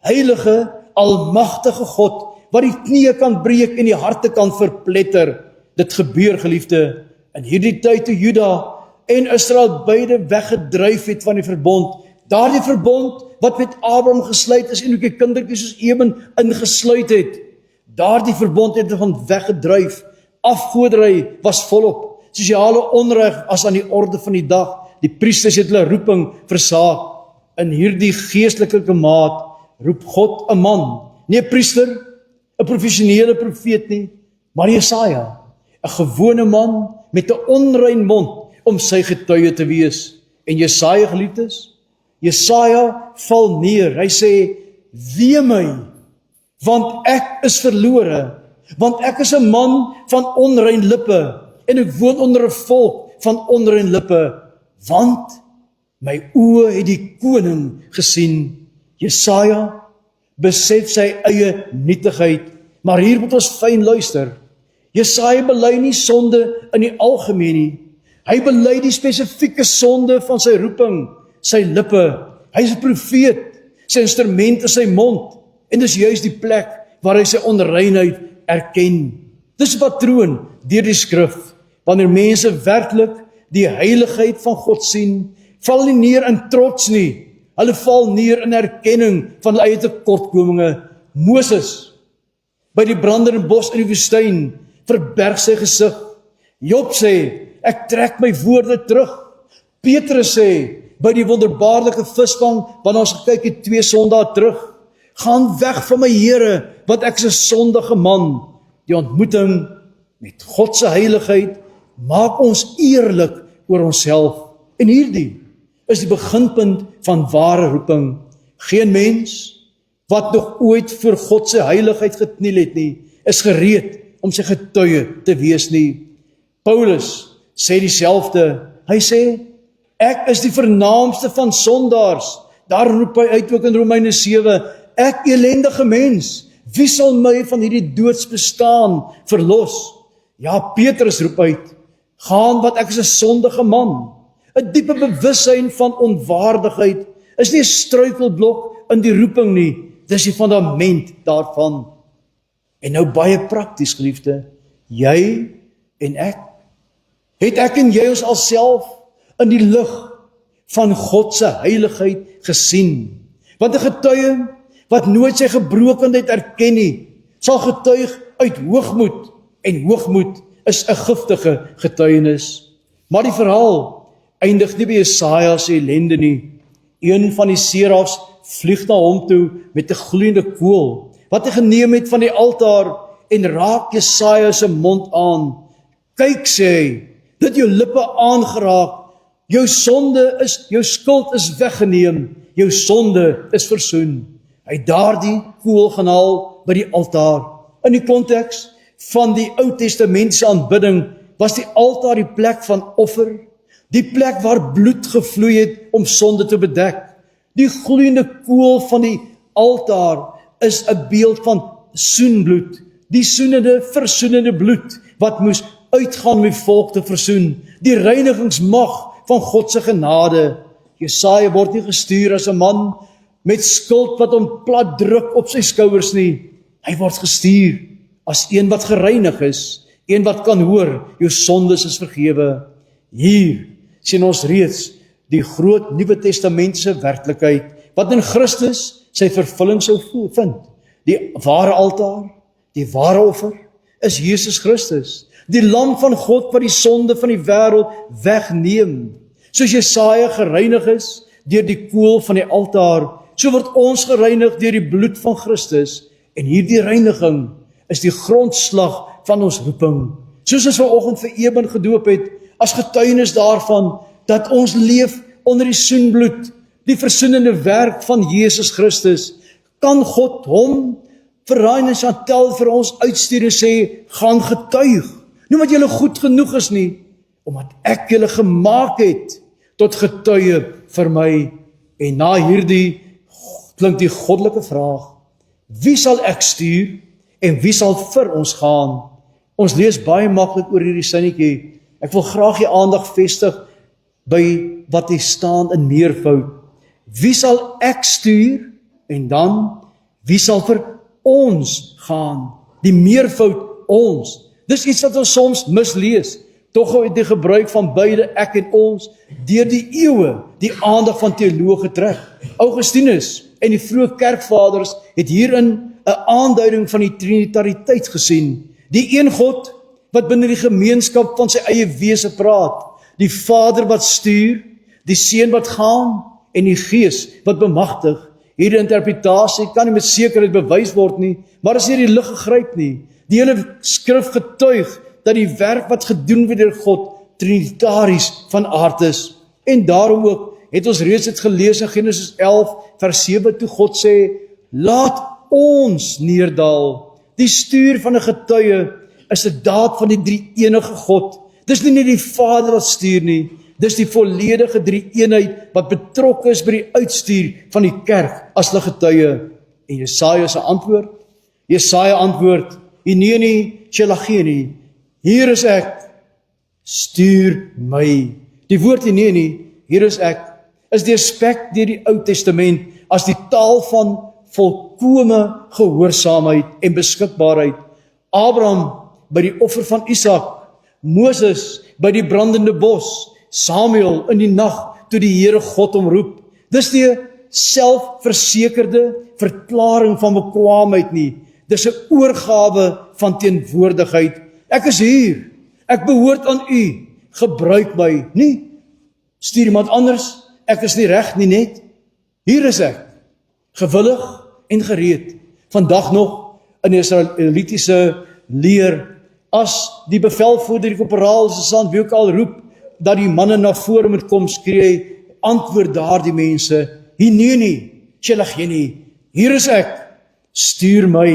heilige, almagtige God, wat die knieë kan breek en die harte kan verpletter. Dit gebeur, geliefde, in hierdie tyd toe Juda en Israel beide weggedryf het van die verbond. Daardie verbond wat met Abraham gesluit is en ook die kindertjies soos Eben ingesluit het. Daardie verbond het van weggedryf. Afgoderry was volop. Sosiale onreg as aan die orde van die dag. Die priesters het hulle roeping versaak. In hierdie geestelike maat roep God 'n man, nie 'n priester, 'n professionele profeet nie, maar Jesaja, 'n gewone man met 'n onrein mond om sy getuie te wees. En Jesaja, geliefdes, Jesaja val neer. Hy sê: "Wee my, want ek is verlore, want ek is 'n man van onrein lippe en ek woon onder 'n volk van onrein lippe, want my oë het die koning gesien." Jesaja besef sy eie nietigheid, maar hier moet ons fyn luister. Jesaja bely nie sonde in die algemeen nie. Hy bely die spesifieke sonde van sy roeping, sy lippe. Hy is 'n profeet, sy instrument is sy mond, en dis juis die plek waar hy sy onreinheid erken. Dis 'n patroon deur die skrif. Wanneer mense werklik die heiligheid van God sien, val nie neer in trots nie. Hulle val neer in erkenning van hulle eie tekortkominge. Moses, by die brandende bos in die woestyn, verberg sy gesig. Job sê, ek trek my woorde terug. Petrus sê, by die wonderbaarlike visvang, wanneer ons gekyk het 2 Sondae terug, gaan weg van my Here, want ek is 'n sondige man. Die ontmoeting met God se heiligheid maak ons eerlik oor onsself. En hierdie is die beginpunt van ware roeping. Geen mens wat nog ooit voor God se heiligheid gekniel het nie, is gereed om sy getuie te wees nie. Paulus sê dieselfde. Hy sê, ek is die vernaamste van sondaars. Daar roep hy uit ook in Romeine 7, ek elendige mens, wie sal my van hierdie doodsbestaan verlos? Ja, Petrus roep uit, gaan wat ek is 'n sondige man. 'n Diepe bewussyn van onwaardigheid is nie 'n struikelblok in die roeping nie, dis die fundament daarvan. En nou baie prakties, geliefde, jy en ek, het ek en jy ons alself in die lig van God se heiligheid gesien? Want 'n getuie wat nooit sy gebrokenheid erken nie, sal getuig uit hoogmoed, en hoogmoed is 'n giftige getuienis. Maar die verhaal eindig nie by Jesaja se ellende nie. Een van die serafs vlieg na hom toe met 'n gloeiende kool, wat hy geneem het van die altaar, en raak Jesaja se mond aan. Kyk, sê hy, dit jou lippe aangeraak, jou skuld is weggeneem, jou sonde is versoen. Hy het daardie kool gaan haal by die altaar. In die konteks van die Ou Testamentiese aanbidding was die altaar die plek van offer, die plek waar bloed gevloei het om sonde te bedek. Die gloeiende kool van die altaar is 'n beeld van soenbloed, die soenende, versoenende bloed, wat moes uitgaan om die volk te versoen, die reinigingsmag van God se genade. Jesaja word nie gestuur as 'n man met skuld wat hom plat druk op sy skouers nie. Hy word gestuur as een wat gereinig is, een wat kan hoor, jou sondes is vergewe. Hier sien ons reeds die groot Nuwe Testamentiese werklikheid, wat in Christus sy vervulling sou vind. Die ware altaar, die ware offer, is Jesus Christus, die lam van God wat die sonde van die wêreld wegneem. Soos Jesaja gereinig is deur die kool van die altaar, so word ons gereinig deur die bloed van Christus, en hierdie reiniging is die grondslag van ons roeping. Soos ons vanoggend vir Eben gedoop het, as getuienis daarvan, dat ons leef onder die soenbloed, die versoenende werk van Jesus Christus, kan God hom vir Ryan en Chantel vir ons uitstuur en sê, gaan getuig, nie omdat julle goed genoeg is nie, omdat ek julle gemaak het tot getuie vir my. En na hierdie klink die goddelike vraag, wie sal ek stuur en wie sal vir ons gaan? Ons lees baie maklik oor hierdie sinnetjie. Ek wil graag die aandag vestig by wat hier staan in meervoud. Wie sal ek stuur en dan wie sal vir ons gaan? Die meervoud ons. Dis iets wat ons soms mislees. Tog het die gebruik van beide ek en ons deur die eeue die aandag van teoloë getrek. Augustinus en die vroeë kerkvaders het hierin 'n aanduiding van die trinitariteit gesien. Die een God wat binne die gemeenskap van sy eie wese praat, die Vader wat stuur, die Seun wat gaan en die Gees wat bemagtig. Hierdie interpretasie kan nie met sekerheid bewys word nie, maar is nie die lig gegryp nie. Die hele skrif getuig dat die werk wat gedoen word deur God trinitaries van aard is. En daarom ook het ons reeds dit gelees in Genesis 11 vers 7 toe God sê, laat ons neerdal. Die stuur van 'n getuie is 'n daad van die drie-enige God. Dis nie net die Vader wat stuur nie, dis die volledige drie-eenheid wat betrokke is by die uitstuur van die kerk as hulle getuie. En Jesaja se antwoord? Jesaja antwoord, Hineni Shelacheni, hier is ek, stuur my. Die woord Hineni, hier is ek, is deurspek deur die Ou Testament as die taal van volkome gehoorsaamheid en beskikbaarheid. Abraham by die offer van Isak, Moses by die brandende bos, Samuel in die nag toe die Here God hom roep. Dis die selfversekerde verklaring van bekwaamheid nie. Dis 'n oorgawe van teenwoordigheid. Ek is hier. Ek behoort aan U. Gebruik my. Nie stuur iemand anders. Ek is nie reg nie net. Hier is ek. Gewillig en gereed. Vandag nog in die Israelitiese leer, as die bevelvoerder, die korporaal, sergeant, wie ook al roep, dat die manne na vore moet kom, skree, antwoord daar die mense, Hineni, Shelacheni, hier is ek, stuur my.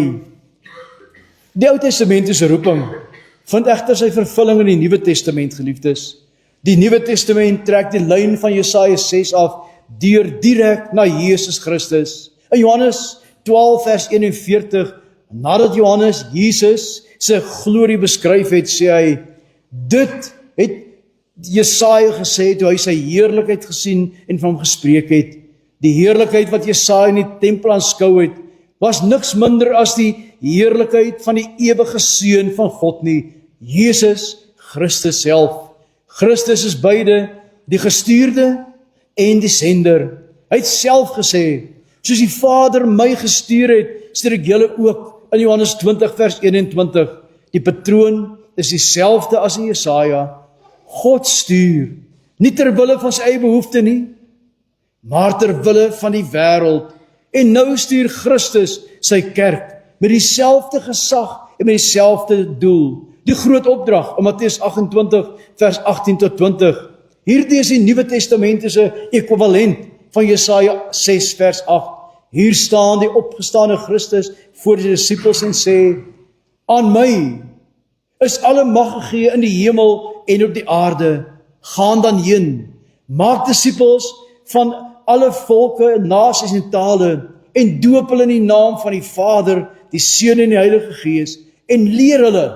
Die Ou Testamentiese roeping vind egter sy vervulling in die Nuwe Testament, geliefdes. Die Nuwe Testament trek die lyn van Jesaja 6 af, deur direk na Jesus Christus. In Johannes 12 vers 41, nadat Johannes Jesus sy glorie beskryf het, sê hy, dit het Jesaja gesê toe hy sy heerlikheid gesien en van hom gespreek het. Die heerlikheid wat Jesaja in die tempel aanskou het, was niks minder as die heerlikheid van die ewige Seun van God nie, Jesus Christus self. Christus is beide die gestuurde en die sender. Hy het self gesê, soos die Vader my gestuur het, stuur ek julle ook. In Johannes 20 vers 21, die patroon is dieselfde as in Jesaja. God stuur, nie ter wille van sy eie behoefte nie, maar ter wille van die wêreld. En nou stuur Christus sy kerk met dieselfde gesag en met dieselfde doel. Die groot opdrag in Matteus 28 vers 18 tot 20. Hierdie is die Nuwe Testamentiese ekwivalent van Jesaja 6 vers 8. Hier staan die opgestane Christus voor die disippels en sê, aan my is alle mag gegee in die hemel en op die aarde. Gaan dan heen, maak disippels van alle volke, nasies en tale en doop hulle in die naam van die Vader, die Seun en die Heilige Gees, en leer hulle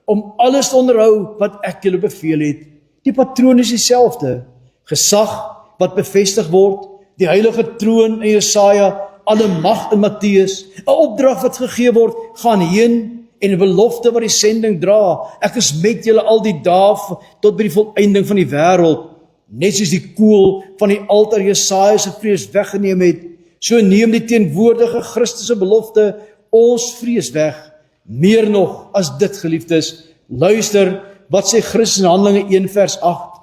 om alles te onderhou wat ek julle beveel het. Die patroon is dieselfde, gesag wat bevestig word, die heilige troon in Jesaja, alle mag in Matteus, 'n opdrag wat gegee word, gaan heen, en 'n belofte wat die sending dra, ek is met julle al die dae tot by die volëinding van die wêreld. Net soos die koel van die altaar Jesaja se vrees weggeneem het, so neem die teenwoordige Christus se belofte ons vrees weg. Meer nog as dit, geliefdes, luister wat sê Christus in Handelinge 1 vers 8.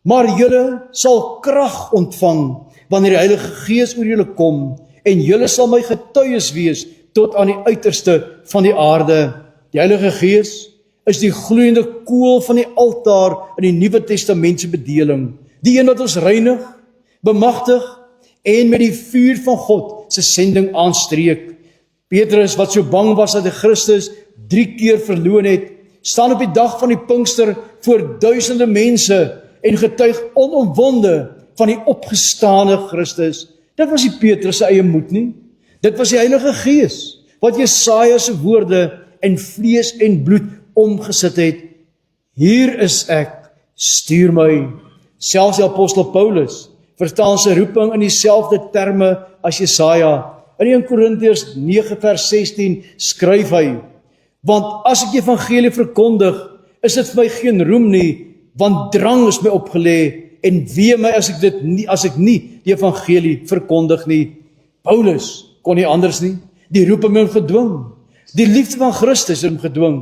Maar julle sal krag ontvang wanneer die Heilige Gees oor julle kom, en julle sal my getuies wees tot aan die uiterste van die aarde. Die Heilige Gees is die gloeiende kool van die altaar in die Nuwe Testament se bedeling. Die een wat ons reinig, bemagtig en met die vuur van God se sending aanstreek. Petrus, wat so bang was dat hy Christus 3 keer verloon het, staan op die dag van die Pinkster voor duisende mense en getuig onomwonde van die opgestane Christus. Dit was nie Petrus se eie moed nie. Dit was die Heilige Gees wat Jesaja se woorde in vlees en bloed omgesit het. Hier is ek, stuur my. Selfs die apostel Paulus vertaal sy roeping in dieselfde terme as Jesaja. In 1 Korintiërs 9 vers 16 skryf hy: Want as ek die evangelie verkondig, is dit vir my geen roem nie, want drang is my opgelê, en wee my as ek nie die evangelie verkondig nie. Paulus kon nie anders nie. Die roeping het hom gedwing. Die liefde van Christus het hom gedwing.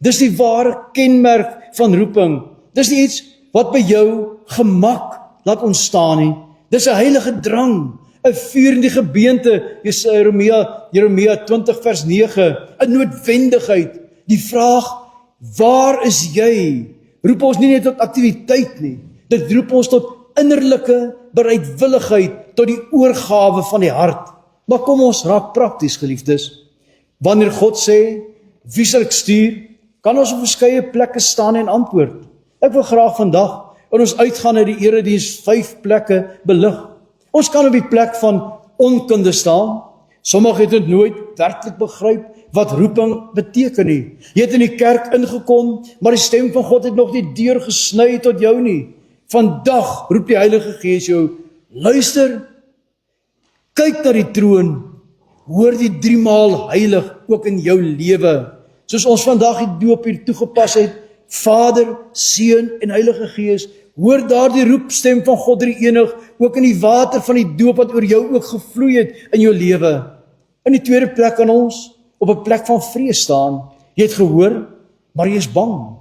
Dis die ware kenmerk van roeping. Dis nie iets wat by jou gemak laat ontstaan nie. Dis 'n heilige drang, 'n vuur in die gebeente, Jeremia 20 vers 9, 'n noodwendigheid. Die vraag, waar is jy? Roep ons nie net tot aktiwiteit nie. Dit roep ons tot innerlike bereidwilligheid, tot die oorgawe van die hart. Maar kom ons raak prakties, geliefdes. Wanneer God sê, wie sal ek stuur, kan ons op verskeie plekke staan en antwoord. Ek wil graag vandag in ons uitgaan uit die erediens 5 plekke belig. Ons kan op die plek van onkunde staan. Sommige het dit nooit werklik begryp wat roeping beteken nie. Jy het in die kerk ingekom, maar die stem van God het nog nie deur gesny tot jou nie. Vandag roep die Heilige Gees jou, luister, kyk na die troon, hoor die 3 maal heilig ook in jou lewe. Soos ons vandag die doop hier toegepas het, Vader, Seun en Heilige Gees, hoor daar die roepstem van God drie enig, ook in die water van die doop wat oor jou ook gevloei het in jou lewe. In die tweede plek kan ons op 'n plek van vrees staan. Jy het gehoor, maar jy is bang.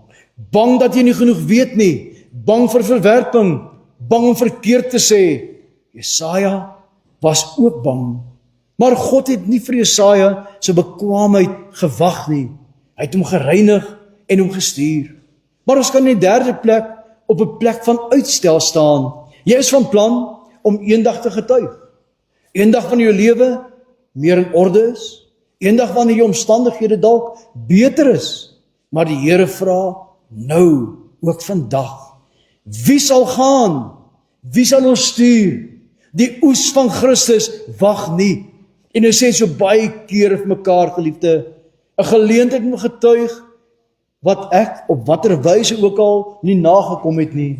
Bang dat jy nie genoeg weet nie, bang vir verwerping, bang om verkeerd te sê. Jesaja was ook bang, maar God het nie vir Jesaja se bekwaamheid gewag nie. Hy het hom gereinig en hom gestuur. Maar ons kan in die derde plek op 'n plek van uitstel staan. Jy is van plan om eendag te getuig. Eendag van jou lewe meer in orde is. Eendag wanneer jou omstandighede dalk beter is. Maar die Here vra nou, ook vandag. Wie sal gaan? Wie sal ons stuur? Die oes van Christus wag nie. En hy sê so baie keer vir mekaar, geliefde, 'n geleentheid om getuig wat ek op watter wyse ook al nie nagekom het nie,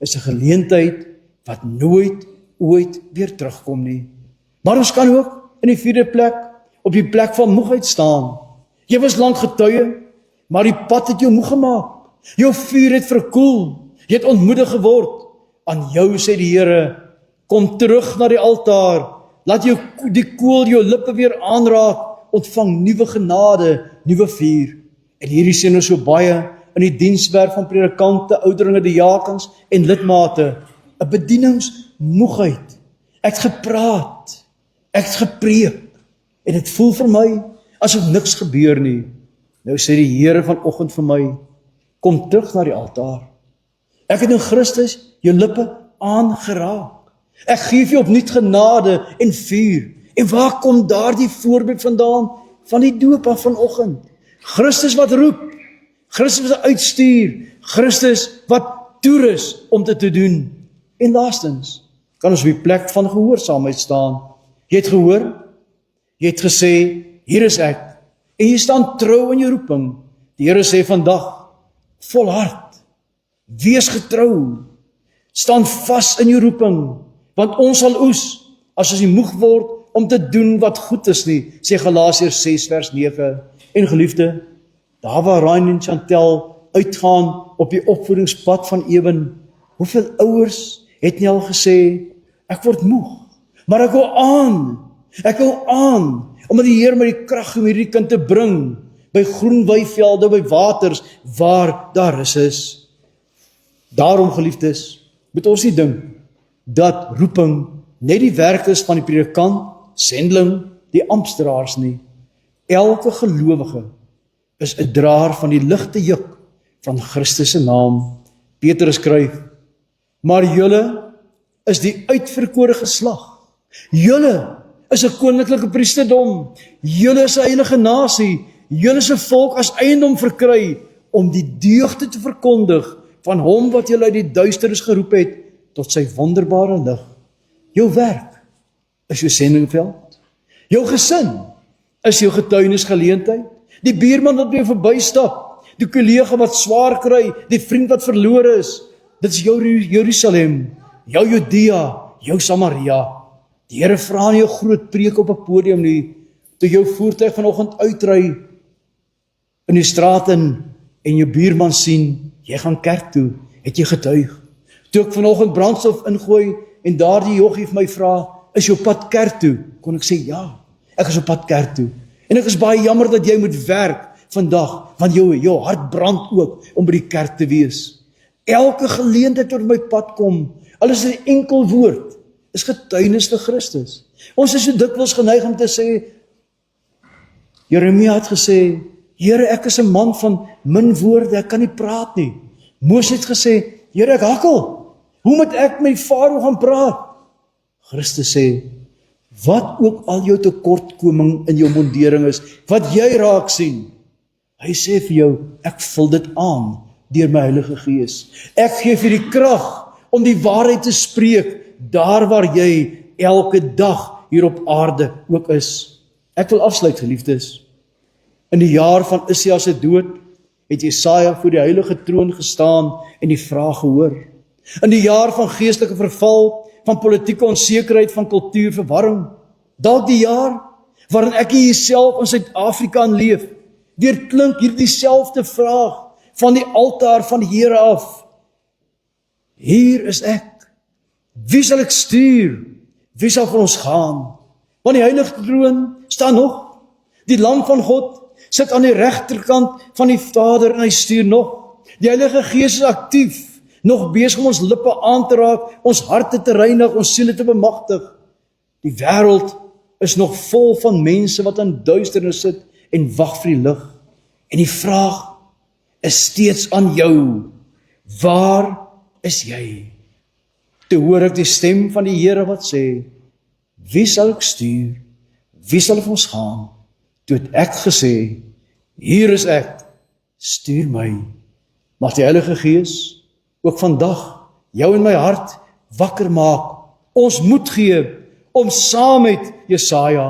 is 'n geleentheid wat nooit ooit weer terugkom nie. Maar ons kan ook in die vierde plek, op die plek van moegheid staan. Jy was lank getuie, maar die pad het jou moeg gemaak. Jou vuur het verkoel. Jy het ontmoedig geword. Aan jou sê die Here, kom terug na die altaar. Laat jou die kool jou lippe weer aanraak. Ontvang nuwe genade, nuwe vuur. En hierdie sien ons so baie in die dienswerk van predikante, ouderlinge, diakens en lidmate. 'n Bedieningsmoegheid. Ek het gepraat. Ek het gepreek. En dit voel vir my asof niks gebeur nie. Nou sê die Here vanoggend vir my, kom terug na die altaar. Ek het in Christus jou lippe aangeraak. Ek gee vir jou opnuut genade en vuur. En waar kom daardie voorbeeld vandaan? Van die doop af vanoggend. Christus wat roep, Christus wat uitstuur, Christus wat toerus om dit te doen. En laastens, kan ons op die plek van gehoorsaamheid staan. Jy het gehoor, Jy het gesê, hier is ek, en jy staan trou in jou roeping. Die Here sê vandag, volhard, wees getrou, staan vas in jou roeping, want ons sal oes, as ons nie moeg word om te doen wat goed is nie, sê Galasiërs 6 vers 9. En geliefde, daar waar Ryan en Chantel uitgaan op die opvoedingspad van Ewen, hoeveel ouers het nie al gesê, ek word moeg, maar ek hou aan, omdat die Here my die krag om hierdie kind te bring, by groen weivelde, by waters, waar daar is. Daarom, geliefdes, moet ons nie dink, dat roeping net die werk is van die predikant, sendling, die amptdraers nie. Elke gelowige is 'n draer van die ligte juk van Christus se naam. Petrus skryf, maar julle is die uitverkore geslag. Julle is 'n koninklike priesterdom. Julle is 'n heilige nasie. Julle is 'n volk as eiendom verkry om die deugde te verkondig van hom wat julle uit die duisternis geroep het tot sy wonderbare lig. Jou werk is jou sendingveld. Jou gesin is jou getuienisgeleentheid. Die buurman wat by jou verbystap, die kollega wat swaar kry, die vriend wat verlore is. Dit is jou Jerusalem, jou Judea, jou Samaria. Die Here vra nie jou groot preek op 'n podium nie, toe jou voertuig vanoggend uitry in die straat in en jou buurman sien, jy gaan kerk toe, het jy getuig. Toe ek vanoggend brandstof ingooi en daardie joggie vir my vra, is jou pad kerk toe? Kon ek sê, ja, ek is op pad kerk toe. En ek is baie jammer dat jy moet werk vandag, want jou hart brand ook om by die kerk te wees. Elke geleentheid wat op my pad kom, al is 'n enkel woord, is getuienis vir Christus. Ons is so dikwels geneig om te sê, Jeremia het gesê, Here, ek is 'n man van min woorde, ek kan nie praat nie. Moses het gesê, Here, ek hakkel. Hoe moet ek met die Farao gaan praat? Christus sê, wat ook al jou tekortkoming in jou mondering is, wat jy raak sien, hy sê vir jou, ek vul dit aan deur my Heilige Gees. Ek gee vir die krag om die waarheid te spreek, daar waar jy elke dag hier op aarde ook is. Ek wil afsluit, geliefdes. In die jaar van Usia se dood, het Jesaja voor die heilige troon gestaan en die vraag gehoor. In die jaar van geestelike verval, van politieke onsekerheid, van kultuurverwarring, dalk die jaar waarin ek hier self in Suid-Afrika leef, weer klink hier dieselfde vraag van die altaar van die Here af. Hier is ek. Wie sal ek stuur? Wie sal vir ons gaan? Want die heilige troon staan nog. Die lam van God sit aan die regterkant van die Vader en hy stuur nog. Die Heilige Gees is aktief, nog besig om ons lippe aan te raak, ons harte te reinig, ons siele te bemagtig. Die wêreld is nog vol van mense wat in duisternis sit en wag vir die lig. En die vraag is steeds aan jou. Waar is jy? Toe hoor ek die stem van die Here wat sê, wie sal ek stuur? Wie sal vir ons gaan? Toe het ek gesê, hier is ek, stuur my. Mag die Heilige Gees ook vandag jou en my hart wakker maak, ons moed gee om saam met Jesaja,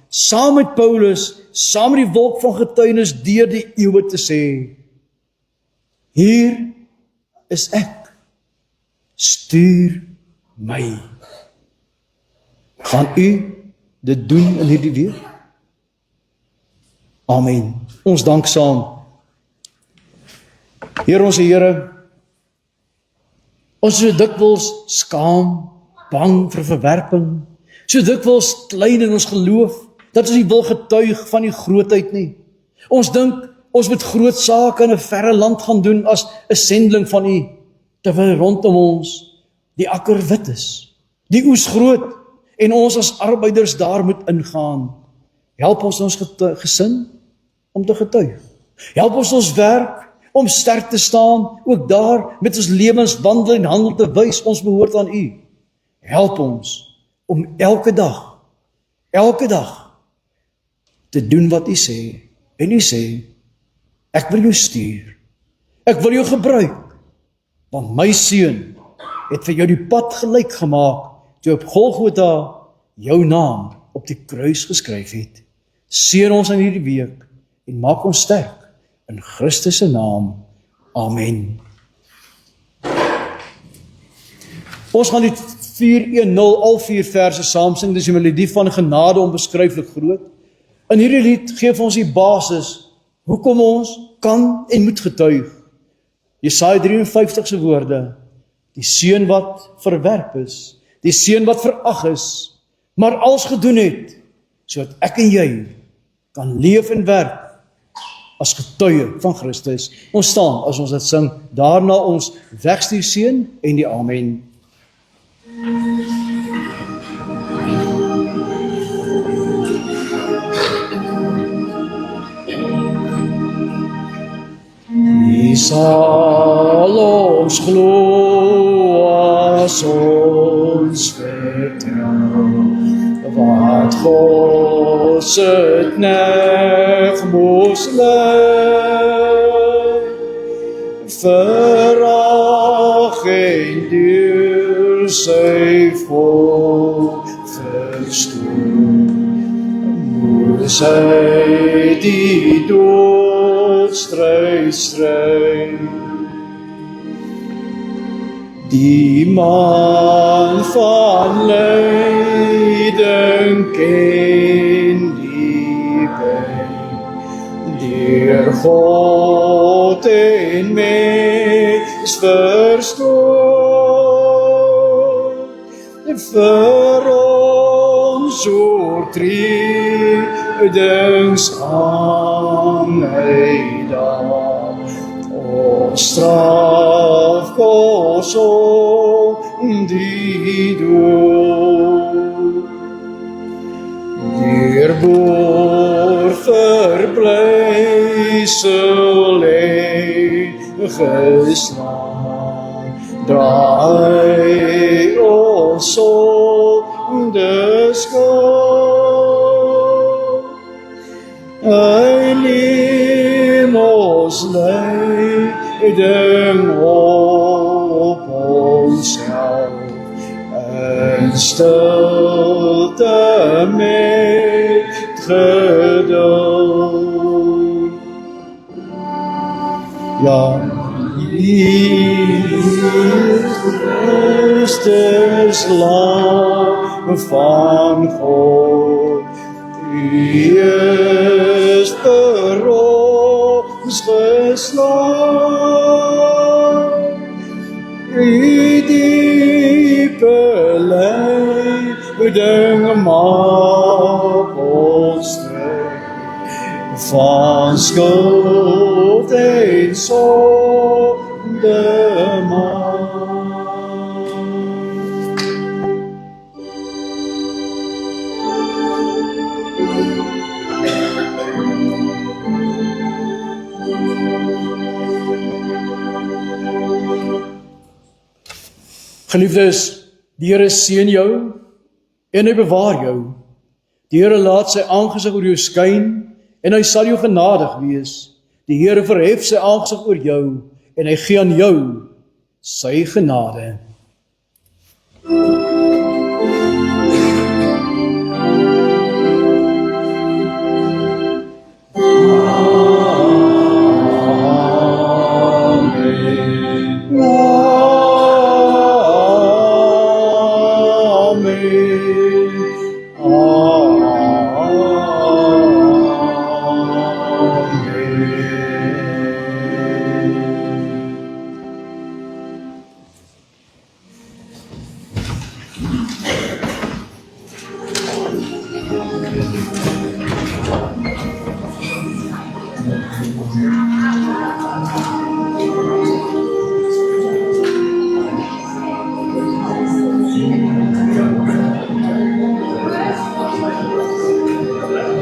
saam met Paulus, saam met die wolk van getuienis deur die eeue te sê, hier is ek, stuur my. Gaan u dit doen in hierdie week? Amen. Ons dank saam. Heer ons Here, ons is so dikwels skaam, bang vir verwerping, so dikwels klein in ons geloof, dat ons nie wil getuig van die grootheid nie. Ons dink, ons moet groot sake in 'n verre land gaan doen as 'n sending van U, terwyl rondom ons die akker wit is, die oes groot, en ons as arbeiders daar moet ingaan. Help ons gesin om te getuig. Help ons werk om sterk te staan, ook daar met ons lewenswandel en handel te wys, ons behoort aan U. Help ons om elke dag te doen wat U sê. En U sê, ek wil jou stuur. Ek wil jou gebruik, want my seun het vir jou die pad gelyk gemaak, toe op Golgotha jou naam op die kruis geskryf het. Seën ons in hierdie week en maak ons sterk in Christus se naam. Amen. Ons gaan die 410 al 4 verse saam sing. Dis die melodie van genade onbeskryflik groot. In hierdie lied gee vir ons die basis hoekom ons kan en moet getuig. Jesaja 53 se woorde: die seun wat verwerp is, die seun wat verag is, maar als gedoen het, sodat ek en jy kan leef en werk as getuie van Christus. Ons staan as ons dit sing, daarna ons wegstuur seën en die amen. Die sal ons glo as ons vertrou, wat God se knegt moes lei, verag en deur sy volk verstoor, moes hy die doodstryd stry. Die man van lyding ken die pyn, deur God en mens verstoor, vir ons oortredings aan hy daar, ons straf kos om die dood. Deur boor verblysel en geslaan, draai ons sonde skuld. Hy neem ons lyding op onsself, en stilte met geduld. Ja, Christus lam van God, U is vir ons geslaan, U diepe lyding maak ons vry van skuld en sonde maak. Geliefdes, die Here seën jou en hy bewaar jou. Die Here laat sy aangesig oor jou skyn en hy sal jou genadig wees. Die Here verhef sy aangesig oor jou en hy gee aan jou sy genade.